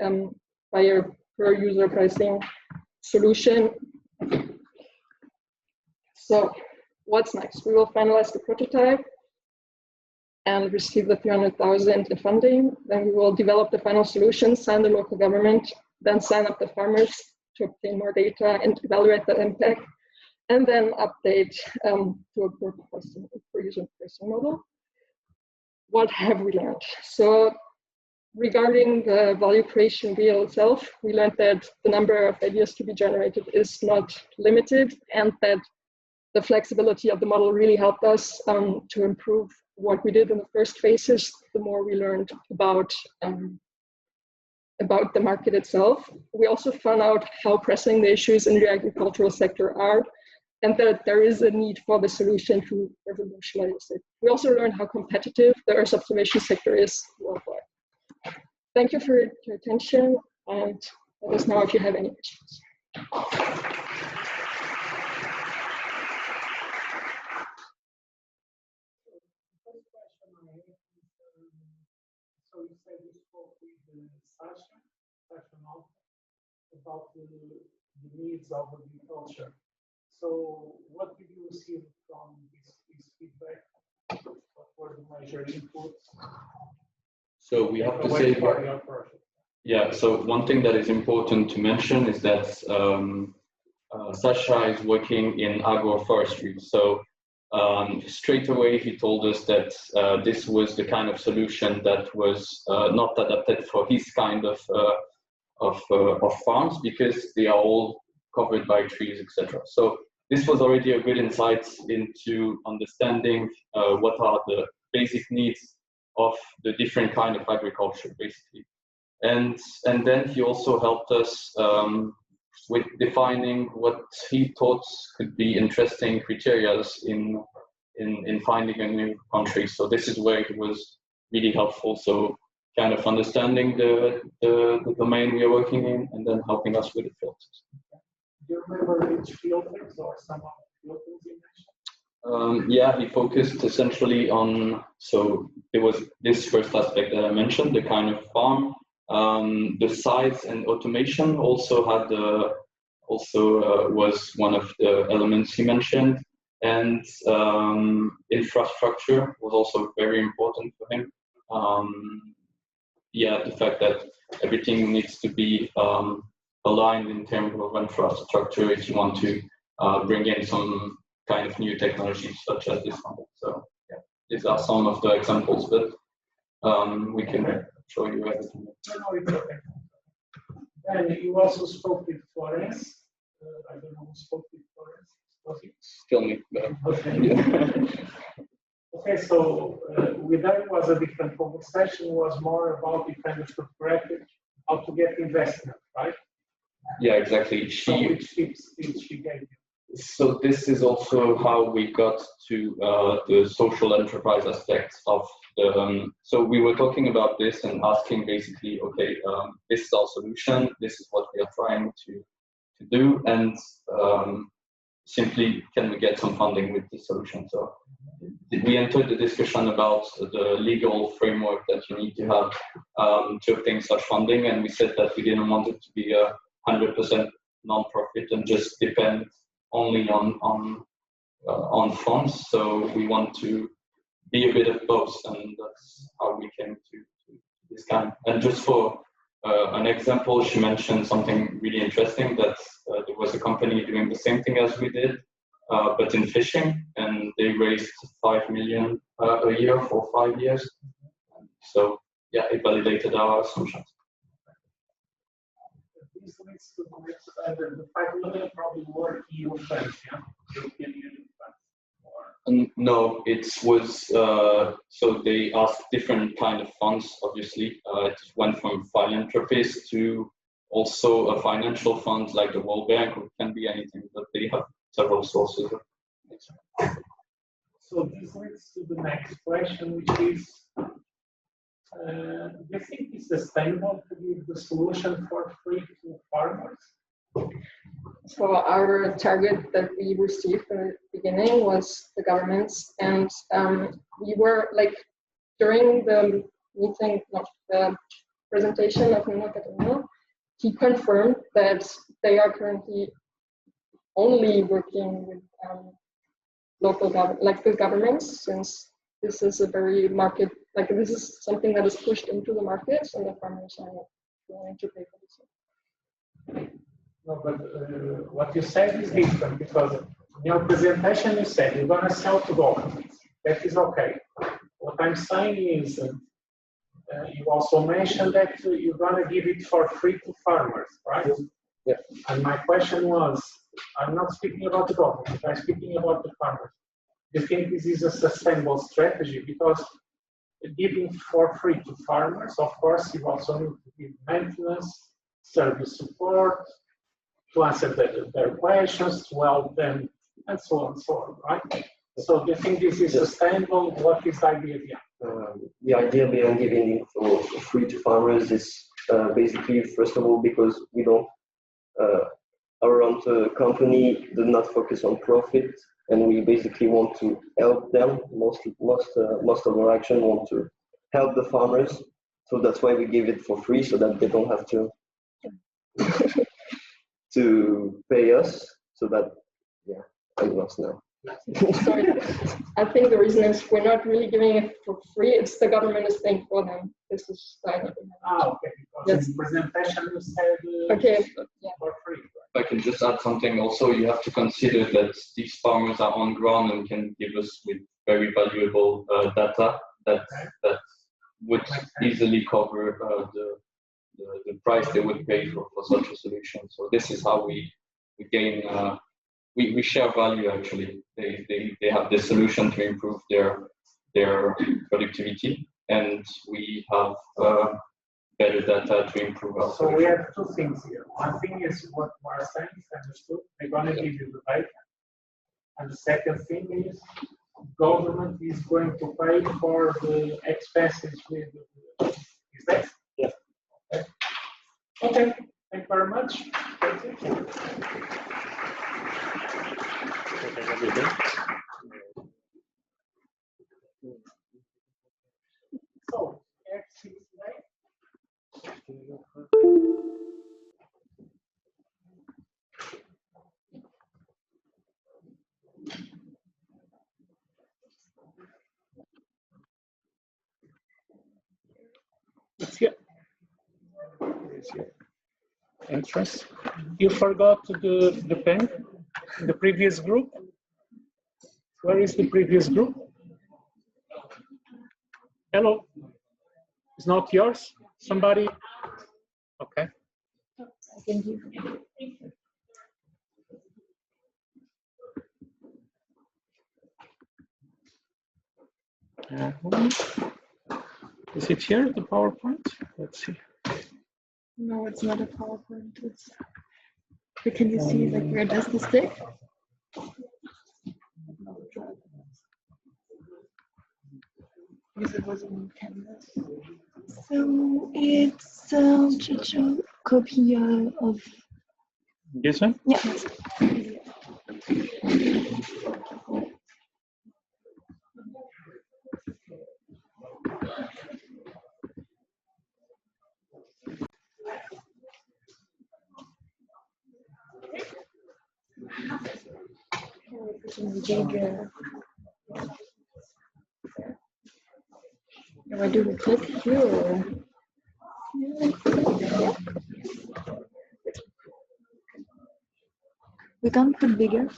S12: and by a per user pricing solution. So what's next? We will finalize the prototype and receive the 300,000 in funding. Then we will develop the final solution, sign the local government, then sign up the farmers to obtain more data and evaluate the impact, and then update to a per user pricing model. What have we learned? So regarding the value creation wheel itself, we learned that the number of ideas to be generated is not limited, and that the flexibility of the model really helped us to improve what we did in the first phases. The more we learned about the market itself, we also found out how pressing the issues in the agricultural sector are, and that there is a need for the solution to revolutionize it. We also learned how competitive the Earth observation sector is worldwide. Thank you for your attention, and let us know if you have any questions.
S1: So you said you spoke with Sasha about the needs of agriculture. So what did you receive from this feedback? What were the major inputs?
S2: So we have to say, yeah, so one thing that is important to mention is that Sasha is working in agroforestry. So straight away he told us that this was the kind of solution that was not adapted for his kind of farms, because they are all covered by trees, etc. So this was already a good insight into understanding what are the basic needs of the different kind of agriculture, basically. And then he also helped us with defining what he thought could be interesting criteria in finding a new country. So this is where he was really helpful. So kind of understanding the domain we are working in, and then helping us with the filters.
S1: Do you remember which filters or some of the filters you mentioned?
S2: Yeah, he focused essentially on, so there was this first aspect that I mentioned, the kind of farm, the size and automation also had was one of the elements he mentioned, and infrastructure was also very important for him. Yeah, the fact that everything needs to be aligned in terms of infrastructure if you want to bring in some kind of new technologies such as this one. So yeah, these are some of the examples, but we can show you everything.
S1: No, it's okay. And you also spoke with Florence. I don't know who spoke with Florence. Was it?
S2: Still me.
S1: Okay. Okay, so with that was a different conversation. Was more about the kind of corporate, how to get investment, right?
S2: Yeah, exactly.
S1: So which tips did she give you?
S2: So this is also how we got to the social enterprise aspects of the. So we were talking about this and asking basically, okay, this is our solution. This is what we are trying to do, and simply, can we get some funding with this solution? So we entered the discussion about the legal framework that you need to have to obtain such funding, and we said that we didn't want it to be a 100% non-profit and just depend only on funds. So we want to be a bit of both, and that's how we came to this kind. And just for an example, she mentioned something really interesting, that there was a company doing the same thing as we did, but in fishing, and they raised 5 million a year for 5 years. So yeah, it validated our assumptions.
S1: This leads to the next, the 5 million probably were EU funds, yeah? European Union funds.
S2: No, it was, so they asked different kind of funds, obviously. It went from philanthropists to also a financial fund like the World Bank, or it can be anything, but they have several sources.
S1: So this leads to the next question, which is, do you think it's sustainable to give the solution for free to farmers?
S12: So our target that we received in the beginning was the governments, and we were like, during the meeting, the presentation of Nuno Catalano, he confirmed that they are currently only working with local the governments, since this is a very market, like this is something that is pushed into the markets, and the farmers are not willing to pay for this.
S1: No, but what you said is different, because in your presentation you said you're going to sell to governments. That is okay. What I'm saying is, you also mentioned that you're going to give it for free to farmers, right?
S9: Yeah.
S1: And my question was, I'm not speaking about the government, I'm speaking about the farmers. Do you think this is a sustainable strategy? Because giving for free to farmers, of course, you also need to give maintenance, service support, to answer their questions, to help them, and so on, right? So do you think this is sustainable? What is the idea behind?
S10: The idea behind giving it for free to farmers is basically, first of all, because we don't, our company does not focus on profit, and we basically want to help them. Most of our action want to help the farmers, so that's why we give it for free, so that they don't have to to pay us. So that, yeah, I'm lost now.
S12: So I think the reason is we're not really giving it for free. It's the government is paying for them. This is
S1: Okay. Because
S12: yes.
S1: in presentation you said
S12: okay.
S1: for free.
S2: If I can just add something also, you have to consider that these farmers are on ground and can give us with very valuable data that would easily cover the price they would pay for such a solution. So this is how we gain, we share value actually. They have the solution to improve their productivity, and we have better data to improve our
S1: So we have two things here. One thing is what Marcel understood, they're going to give you the data. And the second thing is government is going to pay for the expenses with the, is that?
S11: Yeah.
S1: Okay. Okay, thank you very much. That's it. So, F6A.
S13: It's here. Here's your entrance. You forgot the pen in the previous group. Where is the previous group? Hello. It's not yours? Somebody? Okay.
S12: Thank you.
S13: Is it here, the PowerPoint? Let's see.
S12: No, it's not a PowerPoint. It's. But can you see like where does the stick? Because it was in Canvas.
S14: So it's a copy of.
S13: This one?
S14: Yeah.
S12: Do I do the click here or?
S14: We can put bigger.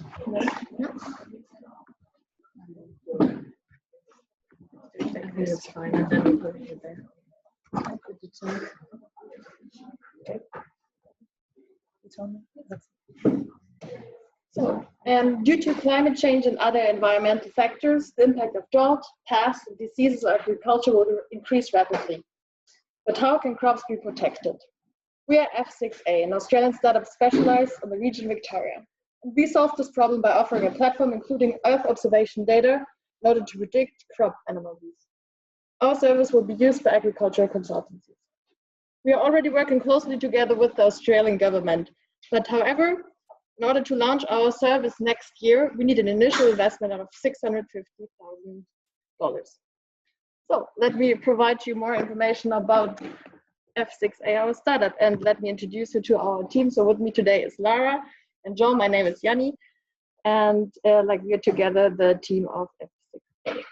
S12: It's fine, and then we put it there. It's on. So, due to climate change and other environmental factors, the impact of drought, pests, and diseases of agriculture will increase rapidly. But how can crops be protected? We are F6A, an Australian startup specialized in the region Victoria. We solve this problem by offering a platform including Earth observation data in order to predict crop anomalies. Our service will be used by agricultural consultancies. We are already working closely together with the Australian government, but however, in order to launch our service next year, we need an initial investment of $650,000. So let me provide you more information about F6A, our startup, and let me introduce you to our team. So with me today is Lara and John. My name is Yanni, and we're together the team of F6A.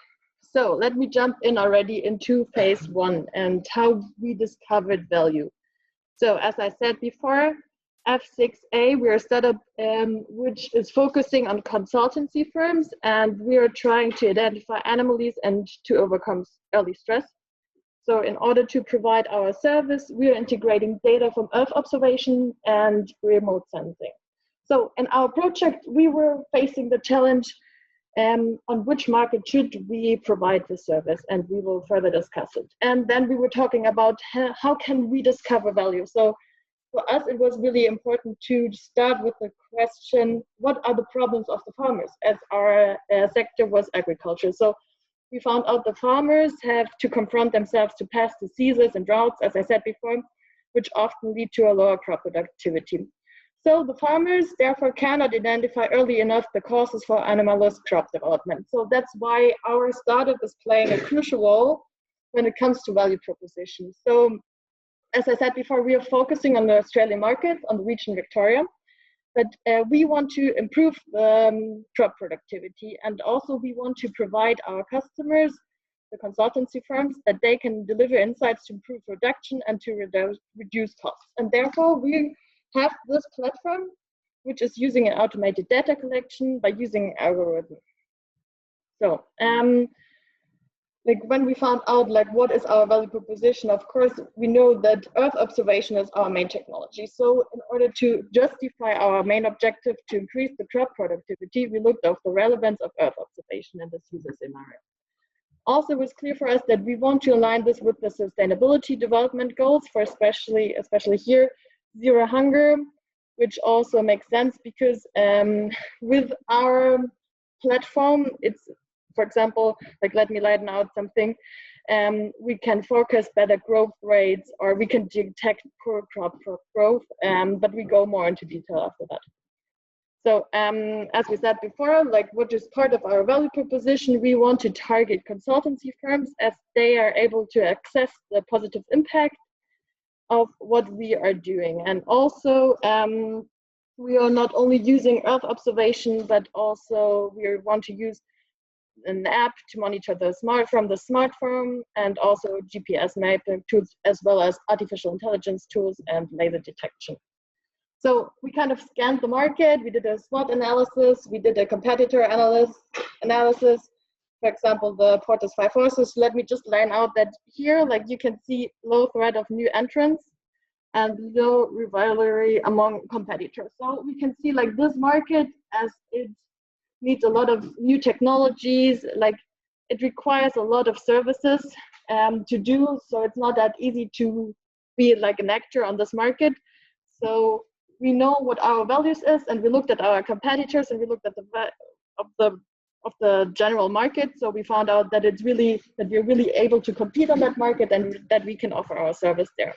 S12: So let me jump in already into phase one and how we discovered value. So as I said before, F6A, we're a startup which is focusing on consultancy firms, and we are trying to identify anomalies and to overcome early stress. So in order to provide our service, we are integrating data from Earth observation and remote sensing. So in our project, we were facing the challenge on which market should we provide the service, and we will further discuss it. And then we were talking about how can we discover value. So for us, it was really important to start with the question, what are the problems of the farmers, as our sector was agriculture. So we found out the farmers have to confront themselves to pest diseases and droughts, as I said before, which often lead to a lower crop productivity. So the farmers therefore cannot identify early enough the causes for anomalous crop development. So that's why our startup is playing a crucial role when it comes to value proposition. So as I said before, we are focusing on the Australian market, on the region Victoria. but we want to improve crop productivity, and also we want to provide our customers, the consultancy firms, that they can deliver insights to improve production and to reduce costs. And therefore, we have this platform, which is using an automated data collection by using algorithms. So, like when we found out like what is our value proposition, of course, we know that Earth observation is our main technology. So in order to justify our main objective to increase the crop productivity, we looked at the relevance of Earth observation in this user scenario. Also, it was clear for us that we want to align this with the sustainability development goals for especially here, zero hunger, which also makes sense because with our platform, it's, for example, like let me lighten out something, we can forecast better growth rates, or we can detect poor crop growth, but we go more into detail after that. So as we said before, like what is part of our value proposition, we want to target consultancy firms as they are able to access the positive impact of what we are doing. And also, we are not only using Earth observation, but also we want to use an app to monitor from the smartphone, and also GPS mapping tools, as well as artificial intelligence tools and laser detection. So we kind of scanned the market, we did a SWOT analysis, we did a competitor analysis, for example, the Porter's 5 forces. Let me just line out that here, like you can see low threat of new entrants and low rivalry among competitors. So we can see like this market, as it needs a lot of new technologies, like it requires a lot of services to do, so it's not that easy to be like an actor on this market. So we know what our values is, and we looked at our competitors, and we looked at the general market. So we found out that we're really able to compete on that market, and that we can offer our service there.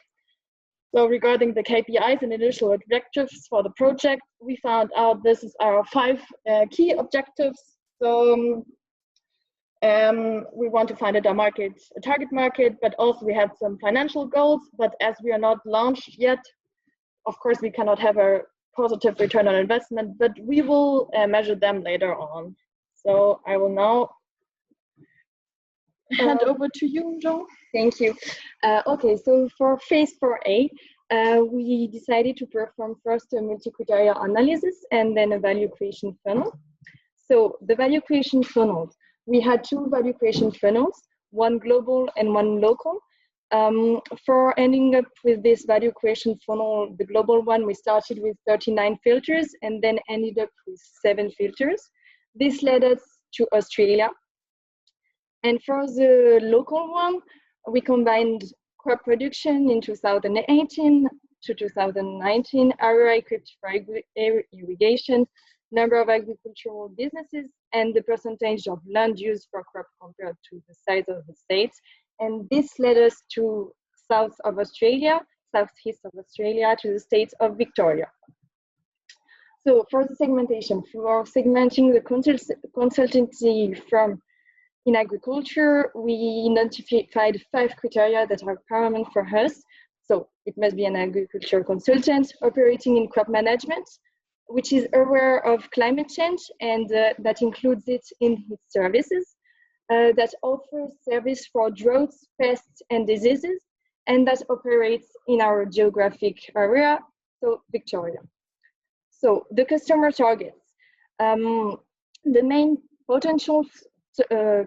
S12: So regarding the KPIs and initial objectives for the project, we found out this is our 5 key objectives. So we want to find a target market, but also we had some financial goals. But as we are not launched yet, of course, we cannot have a positive return on investment, but we will measure them later on. So I will now hand over to you, Jo.
S3: Thank you. Okay, so for phase 4A, we decided to perform first a multi-criteria analysis and then a value creation funnel. So the value creation funnels, we had 2 value creation funnels, one global and one local. For ending up with this value creation funnel, the global one, we started with 39 filters and then ended up with 7 filters. This led us to Australia. And for the local one, we combined crop production in 2018 to 2019, area equipped for irrigation, number of agricultural businesses, and the percentage of land used for crop compared to the size of the states. And this led us to southeast of Australia, to the state of Victoria. So for the segmentation, for segmenting the consultancy firm in agriculture, we identified 5 criteria that are paramount for us. So it must be an agricultural consultant operating in crop management, which is aware of climate change, and that includes it in its services, that offers service for droughts, pests, and diseases, and that operates in our geographic area, so Victoria. So the customer targets. The main potential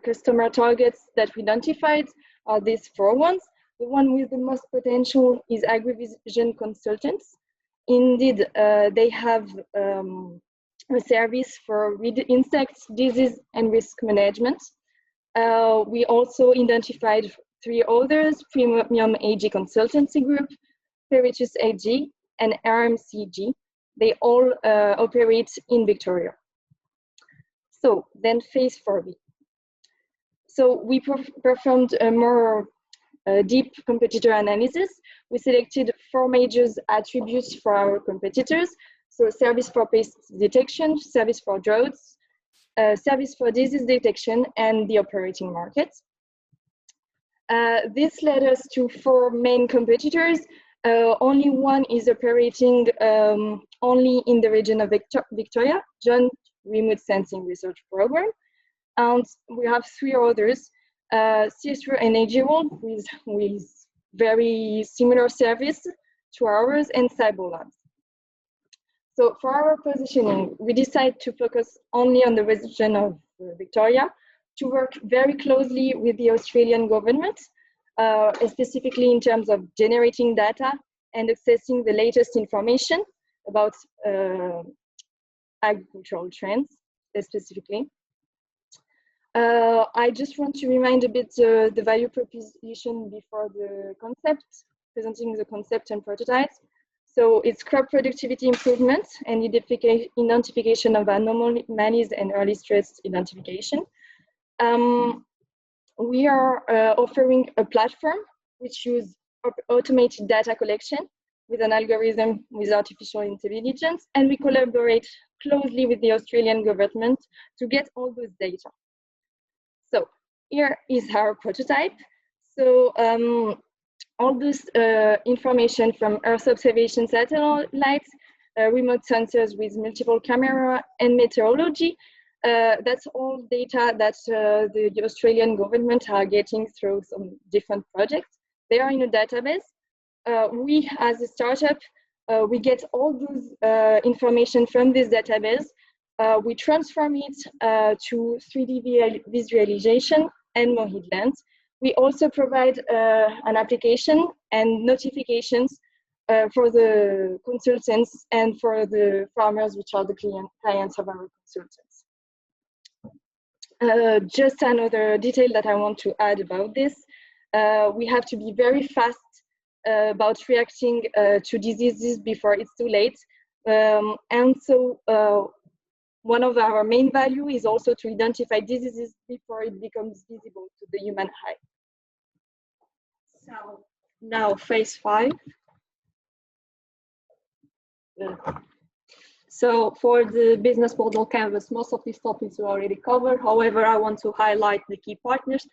S3: customer targets that we identified are these 4 ones. The one with the most potential is agrivision consultants. Indeed, they have a service for weed, insects, disease, and risk management. We also identified 3 others: Premium AG Consultancy Group, Peritus AG, and RMCG. They all operate in Victoria. So then phase 4B. So we performed a more deep competitor analysis. We selected 4 major attributes for our competitors. So service for pest detection, service for droughts, service for disease detection, and the operating market. This led us to 4 main competitors.
S12: Only one is operating only in the region of Victoria, Joint Remote Sensing Research Program. And we have 3 others, C3A and AG1 with very similar service to ours, and Cyberlabs. So for our positioning, we decided to focus only on the region of Victoria, to work very closely with the Australian government, specifically in terms of generating data and accessing the latest information about agricultural trends, specifically. I just want to remind a bit the value proposition before the concept, presenting the concept and prototypes. So it's crop productivity improvement and identification of anomalies and early stress identification. We are offering a platform which uses automated data collection with an algorithm with artificial intelligence, and we collaborate closely with the Australian government to get all those data. So here is our prototype. So all this information from Earth observation satellites, remote sensors with multiple camera, and meteorology, that's all data that the Australian government are getting through some different projects. They are in a database. We, as a startup, we get all those information from this database. We transform it to 3D visualization and more headlands. We also provide an application and notifications for the consultants and for the farmers, which are the clients of our consultants. Just another detail that I want to add about this, we have to be very fast about reacting to diseases before it's too late. And so one of our main value is also to identify diseases before it becomes visible to the human eye. So now phase 5. So for the business model canvas, most of these topics we already covered. However, I want to highlight the key partners.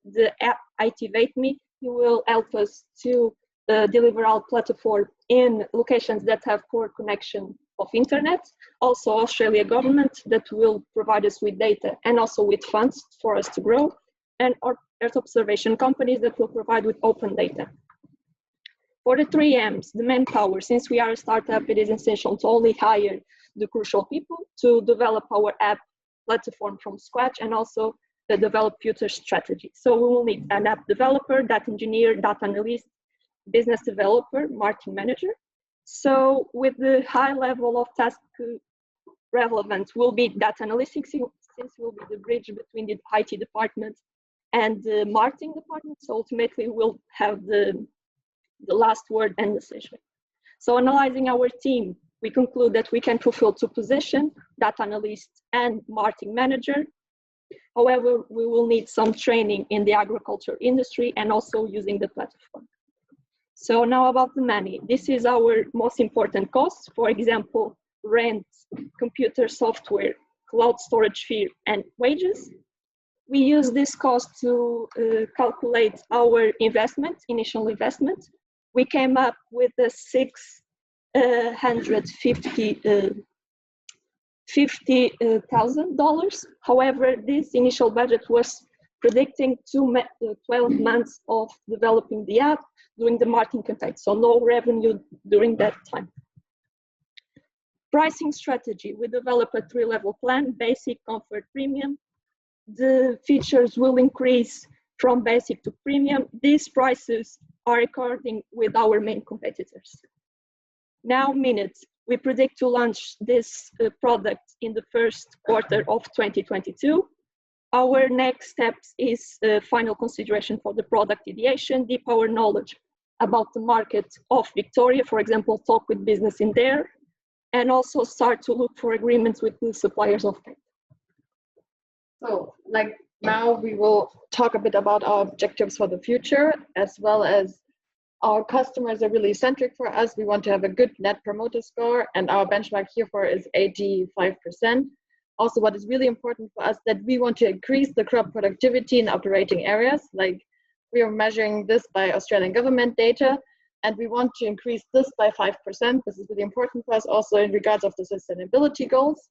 S12: The app Activate Me, he will help us to deliver our platform in locations that have poor connection of internet. Also Australia government that will provide us with data and also with funds for us to grow. And Earth observation companies that will provide with open data. For the 3 M's, the manpower, since we are a startup, it is essential to only hire the crucial people to develop our app platform from scratch and also develop future strategy. So we will need an app developer, data engineer, data analyst, business developer, marketing manager. So with the high level of task relevant will be data analytics, since we'll be the bridge between the IT department and the marketing department. So ultimately we'll have the last word and decision. So analyzing our team, we conclude that we can fulfill 2 positions, data analyst and marketing manager. However, we will need some training in the agriculture industry and also using the platform. So now about the money. This is our most important cost. For example, rent, computer software, cloud storage fee, and wages. We use this cost to calculate our investment, initial investment. We came up with a $50,000. However, this initial budget was predicting 12 months of developing the app, doing the marketing campaign, so no revenue during that time. Pricing strategy, we develop a 3-level plan, basic, comfort, premium. The features will increase from basic to premium. These prices are according with our main competitors. Now minutes, we predict to launch this product in the first quarter of 2022. Our next steps is final consideration for the product ideation, deep our knowledge about the market of Victoria, for example, talk with business in there, and also start to look for agreements with the suppliers of paint. So like now we will talk a bit about our objectives for the future, as well as our customers are really centric for us. We want to have a good net promoter score, and our benchmark here for is 85%. Also, what is really important for us that we want to increase the crop productivity in operating areas. Like we are measuring this by Australian government data. And we want to increase this by 5%. This is really important for us also in regards of the sustainability goals.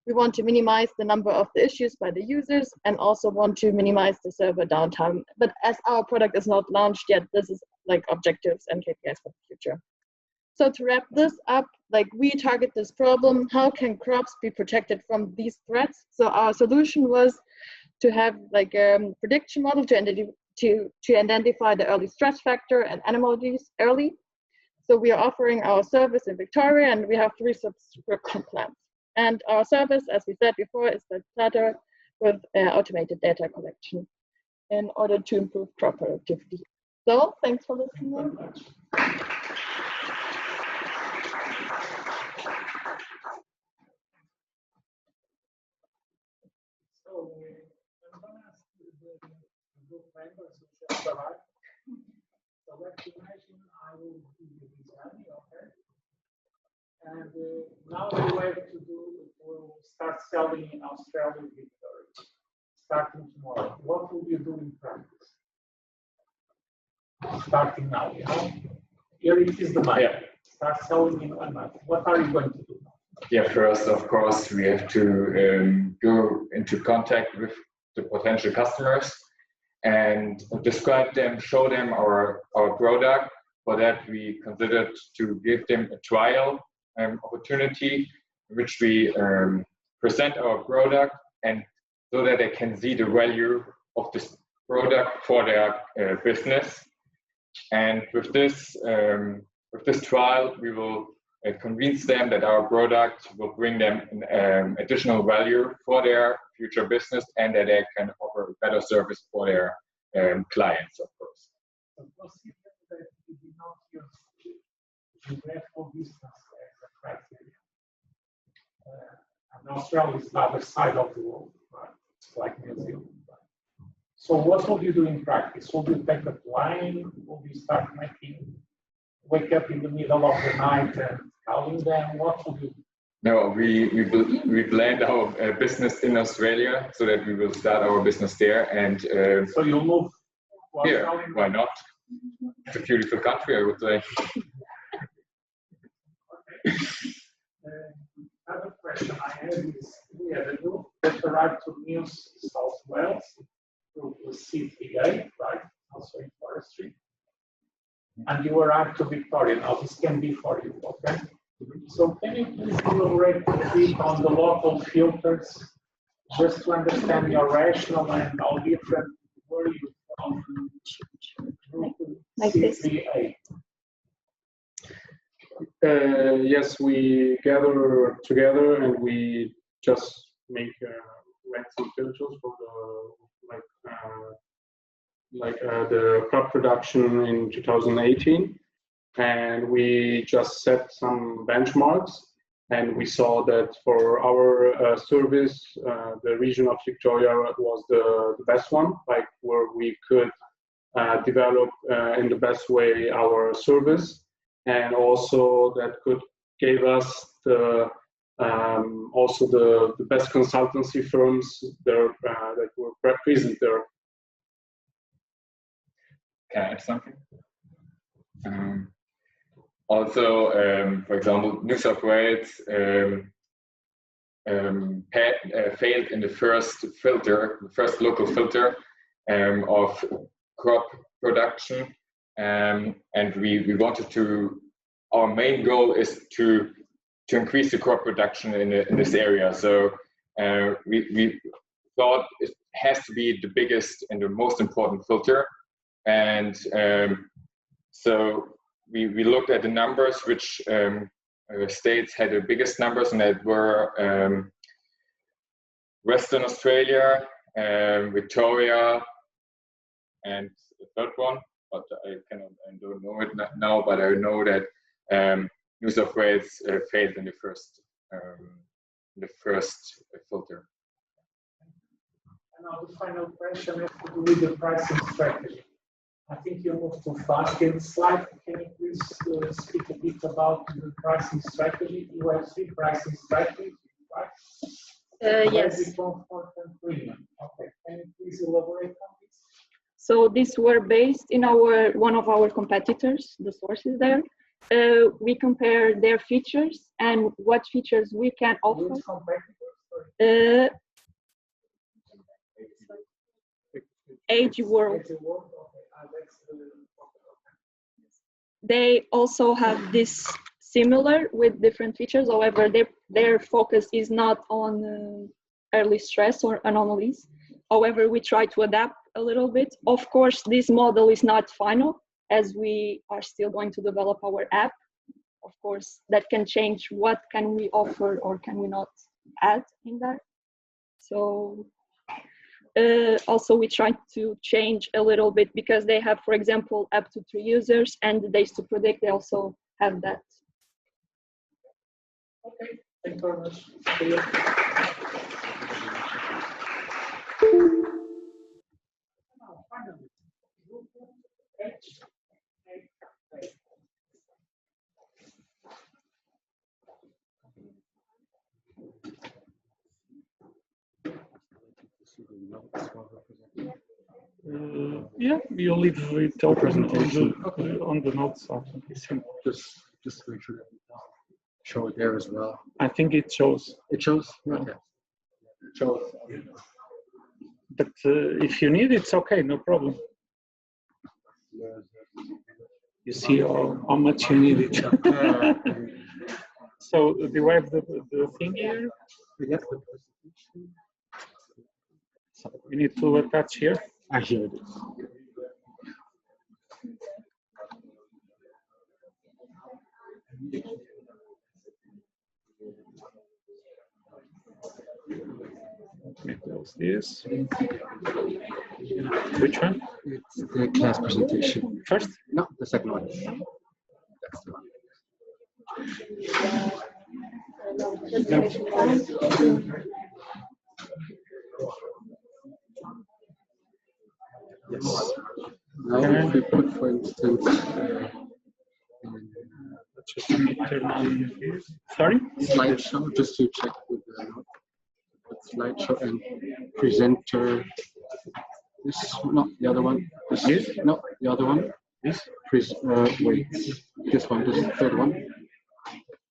S12: We want to minimize the number of the issues by the users and also want to minimize the server downtime. But as our product is not launched yet, this is like objectives and KPIs for the future. So to wrap this up, like we target this problem, how can crops be protected from these threats? So our solution was to have like a prediction model to identify the early stress factor and animal disease early. So we are offering our service in Victoria and we have 3 subscription plans. And our service, as we said before, is the platter with automated data collection in order to improve crop productivity. So thanks for listening.
S1: So I'm going to ask the group members who just arrived. So let's imagine I will give you this journey, okay? And now the way to do it will start selling in Australia and Victoria, starting tomorrow. What will you do in practice? Starting now, you know? Here it is the money. Start selling in 1 month. What are you going to do now?
S2: Yeah, first, of course, we have to go into contact with the potential customers and describe them, show them our product. For that, we considered to give them a trial opportunity, in which we present our product and so that they can see the value of this product for their business. And with this trial, we will convince them that our product will bring them additional value for their future business and that they can offer a better service for their clients, of course.
S1: That you do not use geographical distance as a criteria. And Australia is the other side of the world, right? It's like New Zealand. Right? So what will you do in practice? Will you take a plane? Will you start wake up in the middle of the night and calling them? What will you do?
S2: No, we planned our business in Australia so that we will start our business there. And
S1: so you'll move?
S2: Yeah, why not? It's a beautiful country, I would say.
S1: Another question I have is, we have a group that arrived to New South Wales through the C3A, right? Also in forestry. And you arrived to Victoria. Now this can be for you, okay? So can you please elaborate a bit on the local filters, just to understand your rationale and how different were you from group C3A?
S8: Yes, we gather together and we just make some filters for the crop production in 2018, and we just set some benchmarks. And we saw that for our service, the region of Victoria was the best one, like where we could develop in the best way our service. And also that could give us also the best consultancy firms there, that were present there.
S2: Can I add something? Also, for example, New South Wales failed in the first filter, the first local filter of crop production. And we wanted to, our main goal is to increase the crop production in this area. So we thought it has to be the biggest and the most important filter. And so we looked at the numbers, which states had the biggest numbers, and that were Western Australia, Victoria, and the third one. But I don't know it now, but I know that New South Wales failed in the first filter.
S1: And now the final question has to do with the pricing strategy. I think you moved too fast in the slide. Can you please speak a bit about the pricing strategy, USD pricing strategy, right?
S12: Yes.
S1: Comfort and premium. Okay. Can you please elaborate on this?
S12: So these were based in one of our competitors, the sources there. We compare their features and what features we can offer. AG World. They also have this similar with different features. However, their focus is not on early stress or anomalies. However, we try to adapt a little bit. Of course, this model is not final, as we are still going to develop our app. Of course, that can change what can we offer or can we not add in there. So also we try to change a little bit because they have, for example, up to 3 users, and the days to predict, they also have that.
S1: Okay, thank you very much. Now, finally, H8A.
S13: Yeah, you leave it open on the notes. I think it's simple.
S9: Just to make sure that we show it there as well.
S13: I think it shows.
S9: It shows?
S13: Yeah.
S9: Okay. It shows.
S13: But if you need, it's okay, no problem. You see how much you need it. So do you have the thing here?
S9: Yeah, the presentation.
S13: So we need to attach here.
S9: Here it is.
S13: Let me close this. Which one?
S9: It's the class presentation.
S13: First?
S9: No, the second one. That's the one. Yes. Now if we put, for instance,
S13: just turn on this. Sorry?
S9: Slideshow, just to check with the note. Put slideshow and presenter. This, no, the other one. This, no, the other one.
S13: This?
S9: Wait, this one, this third one,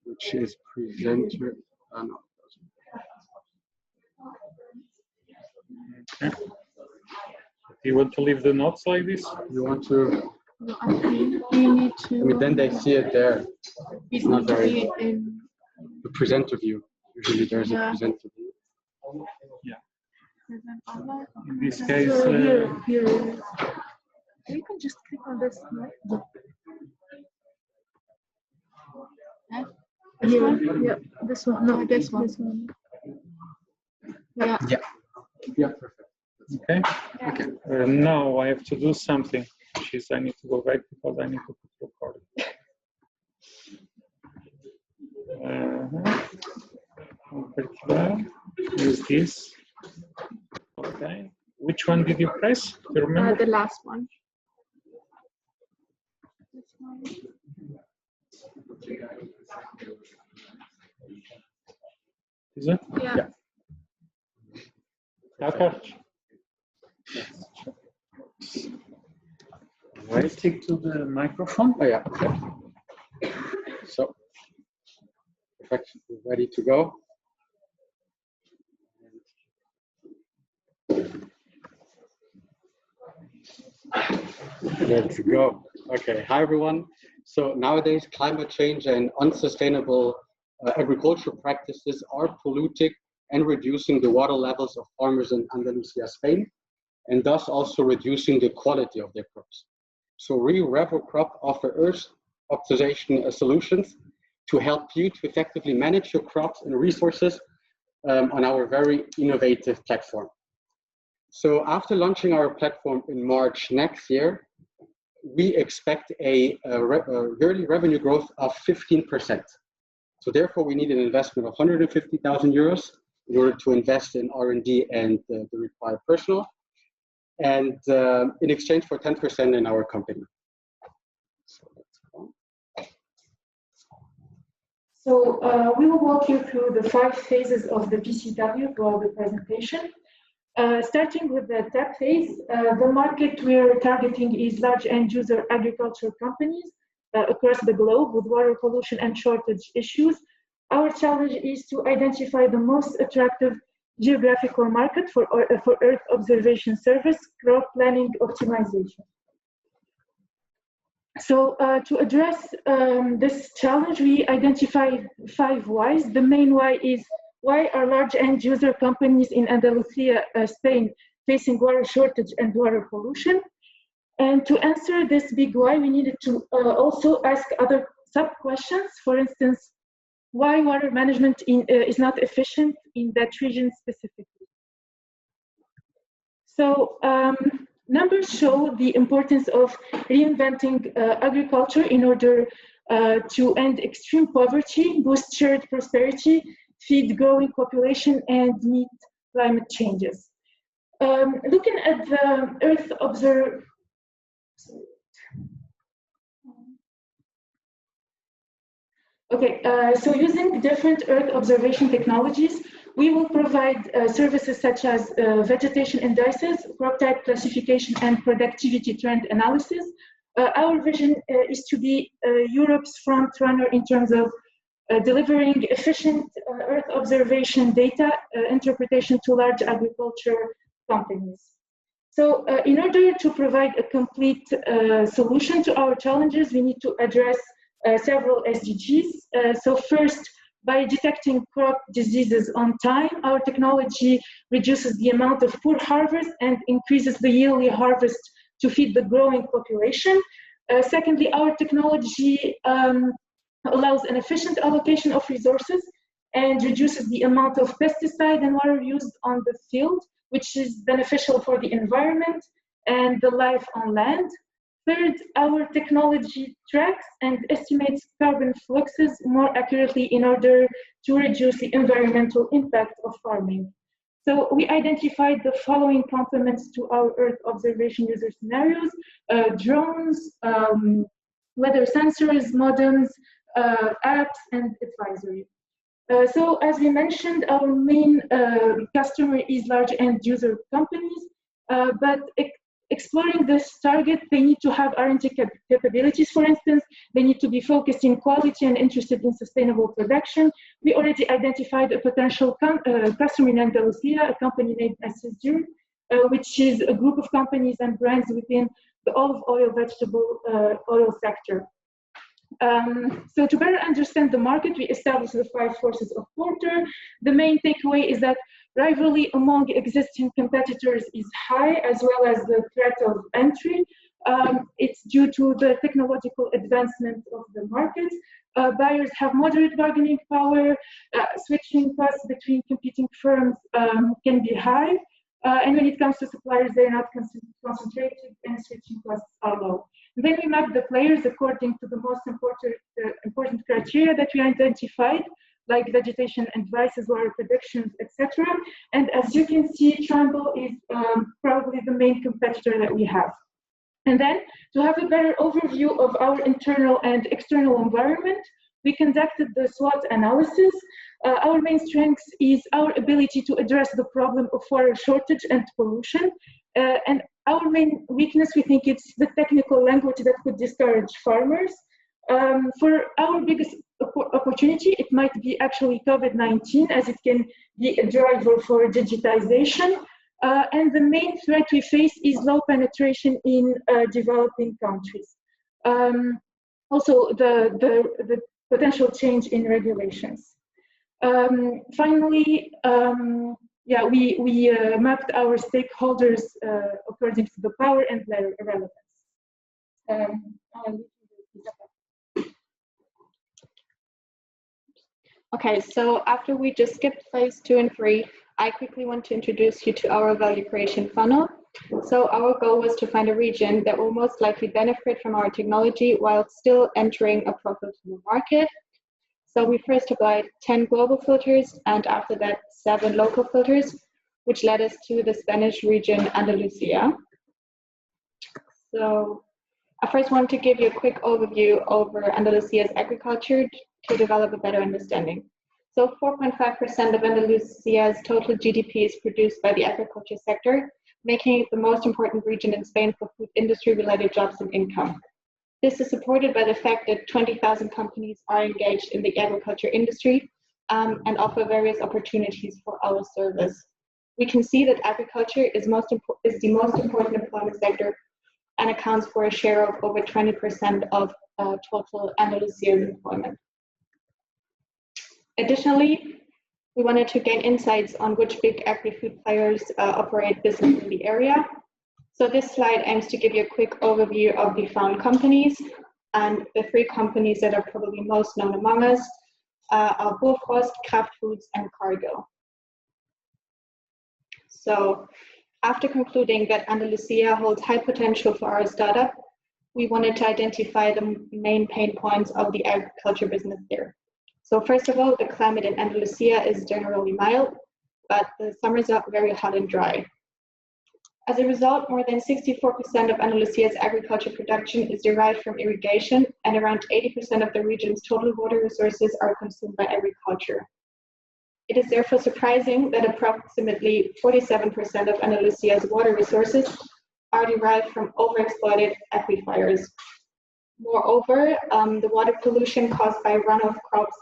S9: which is presenter. No.
S13: Okay. You want to leave the notes like this?
S9: You want to?
S14: No, I think you need to.
S9: I mean, then they see it there. It's not very.
S14: In
S9: the presenter view. Usually there's a presenter view.
S13: Yeah.
S14: present online.
S13: In this case,
S14: So here. You can just click on this. This one? Yeah, this one. No, this one. This one. Yeah.
S9: Yeah. Yeah, perfect.
S13: Okay.
S9: Okay.
S13: Now I have to do something. Which is I need to go back because I need to put recording. Use this. Okay. Which one did you press? Do you remember?
S14: The last one. This one.
S13: Is it?
S14: Yeah.
S13: Okay.
S9: Right.
S13: Stick to the microphone.
S9: Oh yeah. Okay. So, perfect. We're ready to go. Let's go. Okay. Hi everyone. So nowadays, climate change and unsustainable agricultural practices are polluting and reducing the water levels of farmers in Andalusia, Spain, and thus also reducing the quality of their crops. So Revo Crop offer Earth optimization solutions to help you to effectively manage your crops and resources on our very innovative platform. So after launching our platform in March next year, we expect a yearly revenue growth of 15%. So therefore, we need an investment of 150,000 euros in order to invest in R&D and the required personnel, and in exchange for 10% in our company. So let's go.
S4: So we will walk you through the 5 phases of the VCW throughout the presentation.
S15: Starting with the tap phase, the market we're targeting is large end-user agricultural companies across the globe with water pollution and shortage issues. Our challenge is to identify the most attractive geographical market for Earth observation service, crop planning optimization. So to address this challenge, we identified 5 whys. The main why is, why are large end user companies in Andalusia, Spain, facing water shortage and water pollution? And to answer this big why, we needed to also ask other sub-questions. For instance, why water management is not efficient in that region specifically. So numbers show the importance of reinventing agriculture in order to end extreme poverty, boost shared prosperity, feed growing population, and meet climate changes. Looking at the Earth observer. Okay, so using different Earth observation technologies, we will provide services such as vegetation indices, crop type classification, and productivity trend analysis. Our vision is to be Europe's front runner in terms of delivering efficient Earth observation data interpretation to large agriculture companies. So in order to provide a complete solution to our challenges, we need to address several SDGs. So first, by detecting crop diseases on time, our technology reduces the amount of poor harvest and increases the yearly harvest to feed the growing population. Secondly, our technology allows an efficient allocation of resources and reduces the amount of pesticide and water used on the field, which is beneficial for the environment and the life on land. Third, our technology tracks and estimates carbon fluxes more accurately in order to reduce the environmental impact of farming. So we identified the following complements to our Earth observation user scenarios: drones, weather sensors, modems, apps, and advisory. So as we mentioned, our main customer is large end user companies, but exploring this target, they need to have R&D capabilities, for instance. They need to be focused in quality and interested in sustainable production. We already identified a potential customer in Andalusia, a company named SSG, which is a group of companies and brands within the olive oil, vegetable oil sector. So to better understand the market, we established the 5 forces of Porter. The main takeaway is that rivalry among existing competitors is high, as well as the threat of entry. It's due to the technological advancement of the market. Buyers have moderate bargaining power. Switching costs between competing firms can be high. And when it comes to suppliers, they're not concentrated and switching costs are low. Then we map the players according to the most important criteria that we identified, like vegetation advices, water predictions, etc. And as you can see, Trimble is probably the main competitor that we have. And then to have a better overview of our internal and external environment, we conducted the SWOT analysis. Our main strength is our ability to address the problem of water shortage and pollution. And our main weakness, we think it's the technical language that could discourage farmers. For our biggest opportunity, it might be actually COVID-19, as it can be a driver for digitization. And the main threat we face is low penetration in developing countries. Also, the potential change in regulations. Finally, yeah, we mapped our stakeholders according to the power and their relevance.
S16: Okay, so after we just skipped phase 2 and 3, I quickly want to introduce you to our value creation funnel. So our goal was to find a region that will most likely benefit from our technology while still entering a profitable market. So we first applied 10 global filters and after that 7 local filters, which led us to the Spanish region Andalusia. So I first want to give you a quick overview over Andalusia's agriculture to develop a better understanding. So 4.5% of Andalusia's total GDP is produced by the agriculture sector, making it the most important region in Spain for food industry-related jobs and income. This is supported by the fact that 20,000 companies are engaged in the agriculture industry and offer various opportunities for our service. We can see that agriculture is the most important employment sector and accounts for a share of over 20% of total Andalusia's employment. Additionally, we wanted to gain insights on which big agri-food players operate business in the area. So this slide aims to give you a quick overview of the found companies, and the 3 companies that are probably most known among us are Bofrost, Kraft Foods, and Cargill. So after concluding that Andalusia holds high potential for our startup, we wanted to identify the main pain points of the agriculture business there. So first of all, the climate in Andalusia is generally mild, but the summers are very hot and dry. As a result, more than 64% of Andalusia's agriculture production is derived from irrigation, and around 80% of the region's total water resources are consumed by agriculture. It is therefore surprising that approximately 47% of Andalusia's water resources are derived from overexploited aquifers. Moreover, the water pollution caused by runoff crops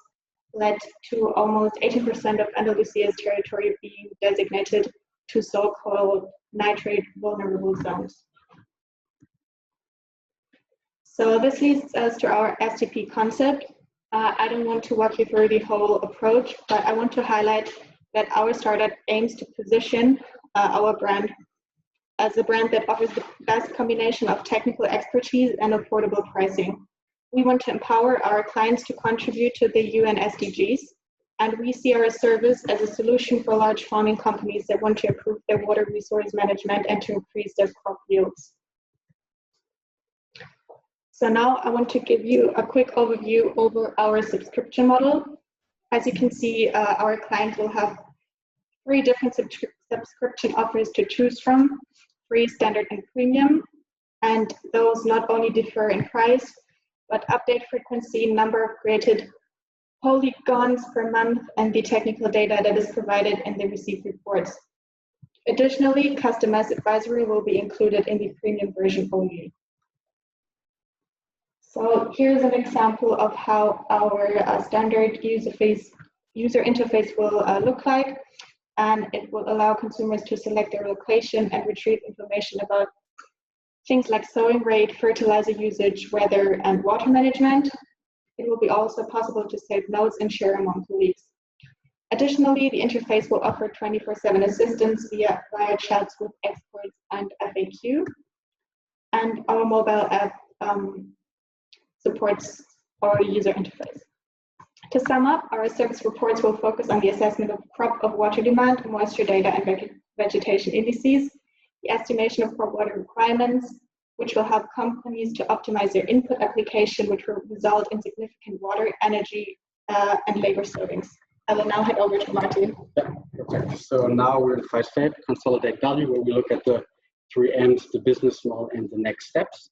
S16: led to almost 80% of Andalusia's territory being designated to so-called nitrate vulnerable zones. So this leads us to our STP concept. I don't want to walk you through the whole approach, but I want to highlight that our startup aims to position our brand as a brand that offers the best combination of technical expertise and affordable pricing. We want to empower our clients to contribute to the UN SDGs, and we see our service as a solution for large farming companies that want to improve their water resource management and to increase their crop yields. So now I want to give you a quick overview over our subscription model. As you can see, our clients will have 3 different subscription offers to choose from: free, standard, and premium. And those not only differ in price, but update frequency, number of created polygons per month, and the technical data that is provided in the received reports. Additionally, customized advisory will be included in the premium version only. So here's an example of how our standard user interface will look like, and it will allow consumers to select their location and retrieve information about things like sowing rate, fertilizer usage, weather, and water management. It will be also possible to save notes and share among colleagues. Additionally, the interface will offer 24/7 assistance via chats with experts and FAQ. And our mobile app supports our user interface. To sum up, our service reports will focus on the assessment of water demand, moisture data, and vegetation indices, the estimation of crop water requirements, which will help companies to optimize their input application, which will result in significant water, energy, and labor savings. I will now hand over to Martin.
S9: Yeah, perfect. So now we're in phase 5, consolidate value, where we look at the 3 M's, the business model, and the next steps.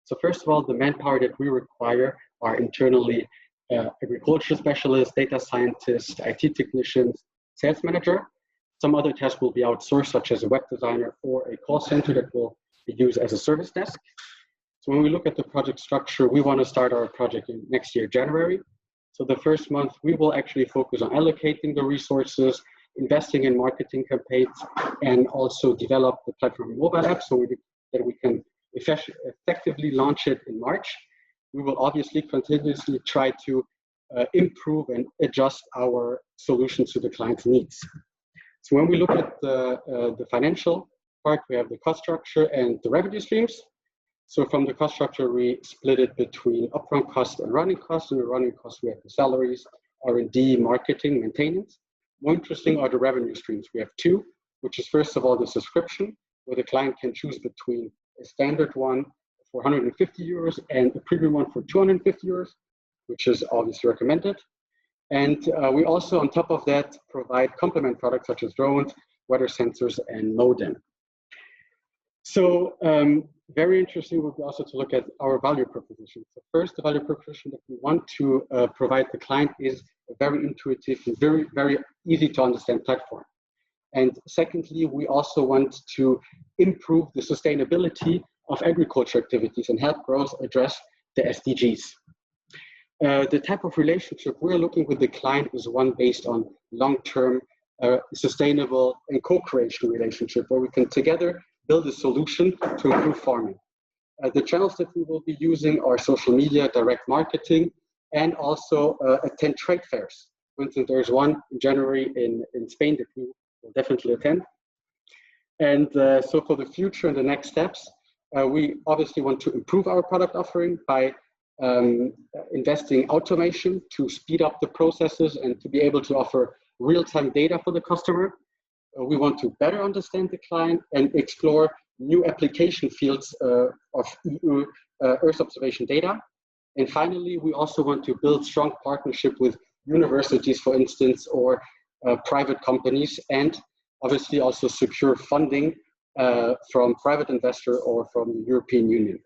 S9: So first of all, the manpower that we require are internally agriculture specialists, data scientists, IT technicians, sales manager. Some other tasks will be outsourced, such as a web designer or a call center that will be used as a service desk. So when we look at the project structure, we want to start our project in next year, January. So the first month, we will actually focus on allocating the resources, investing in marketing campaigns, and also develop the platform mobile app so that we can effectively launch it in March. We will obviously continuously try to improve and adjust our solutions to the client's needs. So when we look at the financial part, we have the cost structure and the revenue streams. So from the cost structure, we split it between upfront costs and running costs. In the running costs, we have the salaries, R&D, marketing, maintenance. More interesting are the revenue streams. We have 2, which is first of all the subscription, where the client can choose between a standard one for 150 euros and a premium one for 250 euros, which is obviously recommended. And we also, on top of that, provide complement products such as drones, weather sensors, and modem. So very interesting would be also to look at our value proposition. So first, the value proposition that we want to provide the client is a very intuitive and very easy to understand platform. And secondly, we also want to improve the sustainability of agriculture activities and help growers address the SDGs. The type of relationship we're looking with the client is one based on long-term, sustainable and co-creation relationship where we can together build a solution to improve farming. The channels that we will be using are social media, direct marketing, and also attend trade fairs. For instance, there's one in January in Spain that we will definitely attend. And so for the future and the next steps, we obviously want to improve our product offering by investing automation to speed up the processes and to be able to offer real-time data for the customer. We want to better understand the client and explore new application fields of EU Earth observation data. And finally, we also want to build strong partnership with universities, for instance, or private companies, and obviously also secure funding from private investor or from the European Union.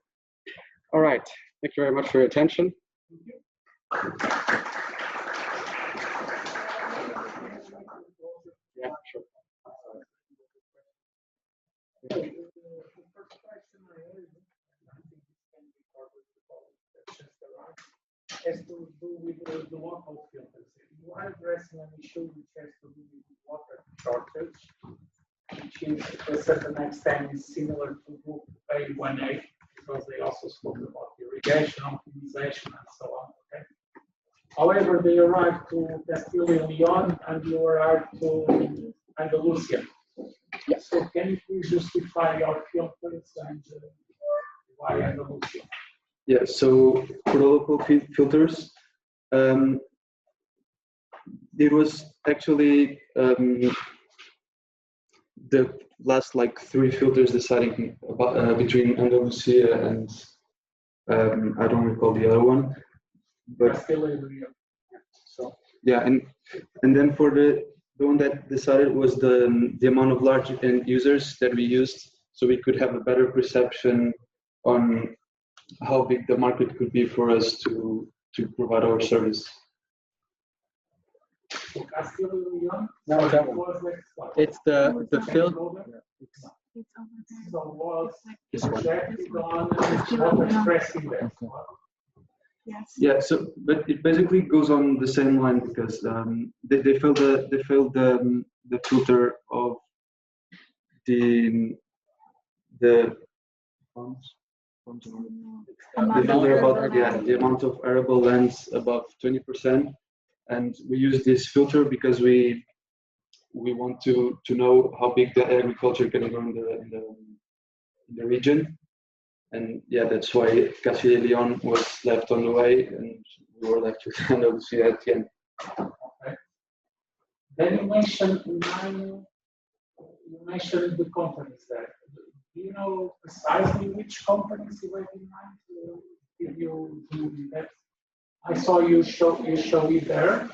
S9: All right, thank you very much for your attention. Yeah, sure.
S1: The first question I have, I think this can be part of the questions there are, has to do with the local filters. You are addressing an issue which has to do with water shortage, which is to a certain extent is similar to group A1A, because they also spoke about irrigation, optimization, and so on. Okay? However, they arrived to Castile and Leon, and you arrived to Andalusia. Yes. So can you please justify your filters and why Andalusia?
S17: Yeah, so for the local filters, it was actually the last like 3 filters deciding about between Andalusia and I don't recall the other one, but so yeah, and then for the one that decided was the amount of large end users that we used, so we could have a better perception on how big the market could be for us to provide our service.
S9: No, that one. It's the field.
S1: Yes.
S17: Yeah. So, but it basically goes on the same line because they filled the filter of the farms. They filter about the amount of arable lands above 20%, and we use this filter because we want to know how big the agriculture can grow in the region. And yeah, that's why Castile and Leon was left on the way, and we were left with Andalusia at the end.
S1: Okay. Then you mentioned the companies there. Do you know precisely which companies you have in mind to give you that? I saw you show it there.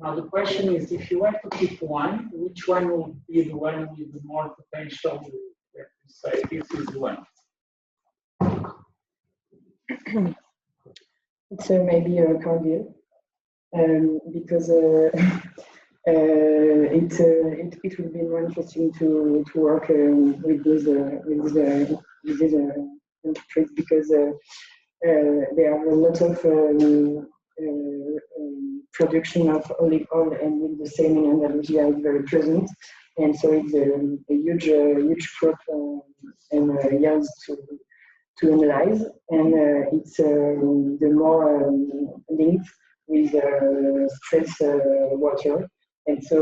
S1: Now the question is, if you had to pick one, which one would be the one with the more potential that you say this is the one?
S18: It's maybe a Cargill, because it will be more interesting to work with these countries because there are a lot of production of olive oil, and with the same in Andalusia is very present, and so it's a huge crop and yields to analyze, and it's the more linked with stress water, and so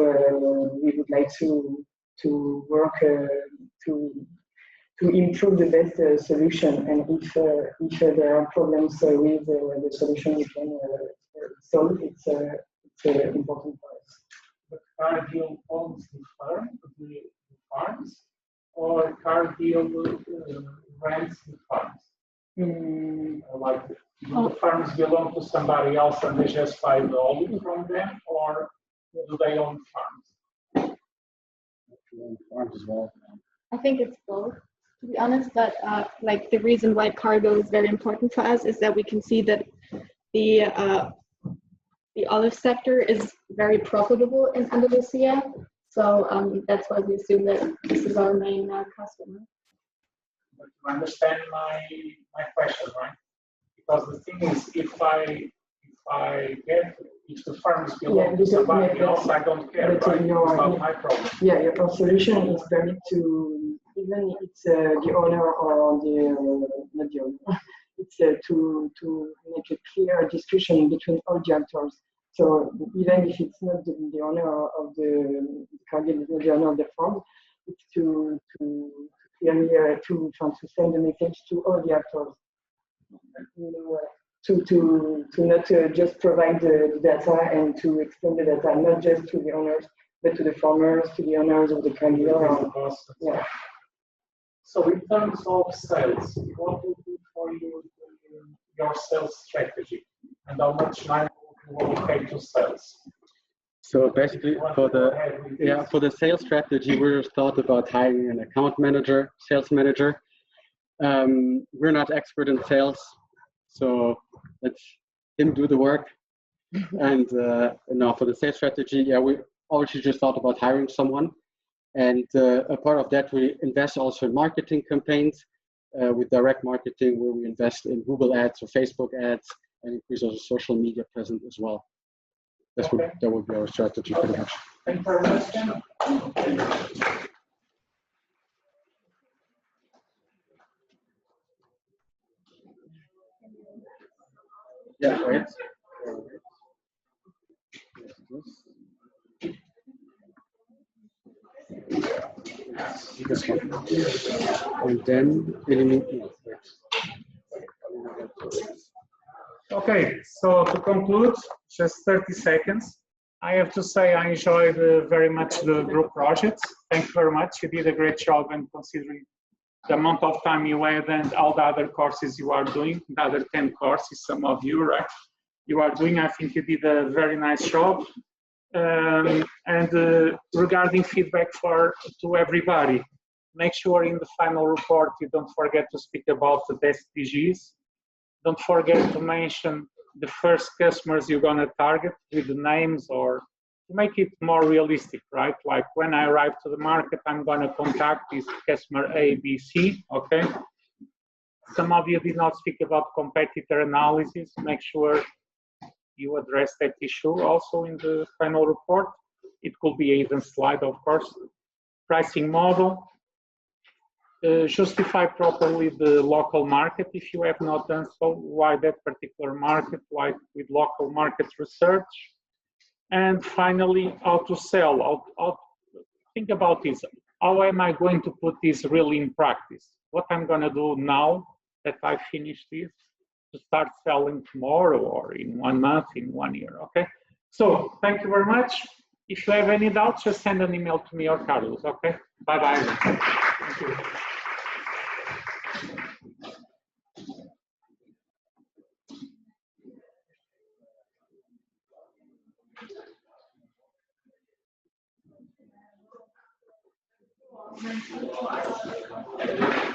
S18: we would like to work to improve the best solution, and if there are problems with the solution we can solve, it's important for us.
S1: But Cargill owns the farms, or Cargill rents the farms? Like, do the farms belong to somebody else and they just buy the olive from them, or do they own farms?
S9: own farms as well?
S16: I think it's both, to be honest, but like the reason why cargo is very important for us is that we can see that the olive sector is very profitable in Andalusia. So that's why we assume that this is our main customer.
S1: But you understand my question, right? Because the thing is, if the farmers belong to somebody else, I don't care, right? It's not my problem.
S18: Yeah, your solution is very to, even if it's the owner or the, not the owner, it's to make a clear discussion between all the actors. So even if it's not the owner of the cargill, is not the owner of the farm, it's to clearly to send a message to all the actors. You know, to not just provide the data and to explain the data not just to the owners, but to the farmers, to the owners of the cargill. Yeah.
S1: So in terms of sales, what would be for you your sales strategy, and how much time will you take to sales?
S9: So basically, for the sales strategy, we thought about hiring an account manager, sales manager. We're not expert in sales, so let him do the work. And now for the sales strategy, yeah, we already just thought about hiring someone. And a part of that, we invest also in marketing campaigns with direct marketing, where we invest in Google ads or Facebook ads and increase our social media presence as well. That would be our strategy pretty much.
S1: Thank you very much.
S9: Yeah, right. This one. And then eliminate.
S1: Okay, so to conclude, just 30 seconds. I have to say I enjoyed very much the group project. Thank you very much. You did a great job, and considering the amount of time you had and all the other courses you are doing, the other 10 courses, some of you, right? You are doing, I think you did a very nice job. Regarding feedback to everybody, make sure in the final report you don't forget to speak about the SDGs. Don't forget to mention the first customers you're going to target with the names, or to make it more realistic, right? Like when I arrive to the market, I'm going to contact this customer A, B, C, okay? Some of you did not speak about competitor analysis. Make sure you address that issue also in the final report. It could be a hidden slide, of course. Pricing model. Justify properly the local market if you have not done so. Why that particular market? Why with local market research? And finally, how to sell. Think about this. How am I going to put this really in practice? What I'm going to do now that I finish this to start selling tomorrow or in 1 month, in 1 year, okay? So thank you very much. If you have any doubts, just send an email to me or Carlos, okay? Bye-bye. Thank you. Thank you.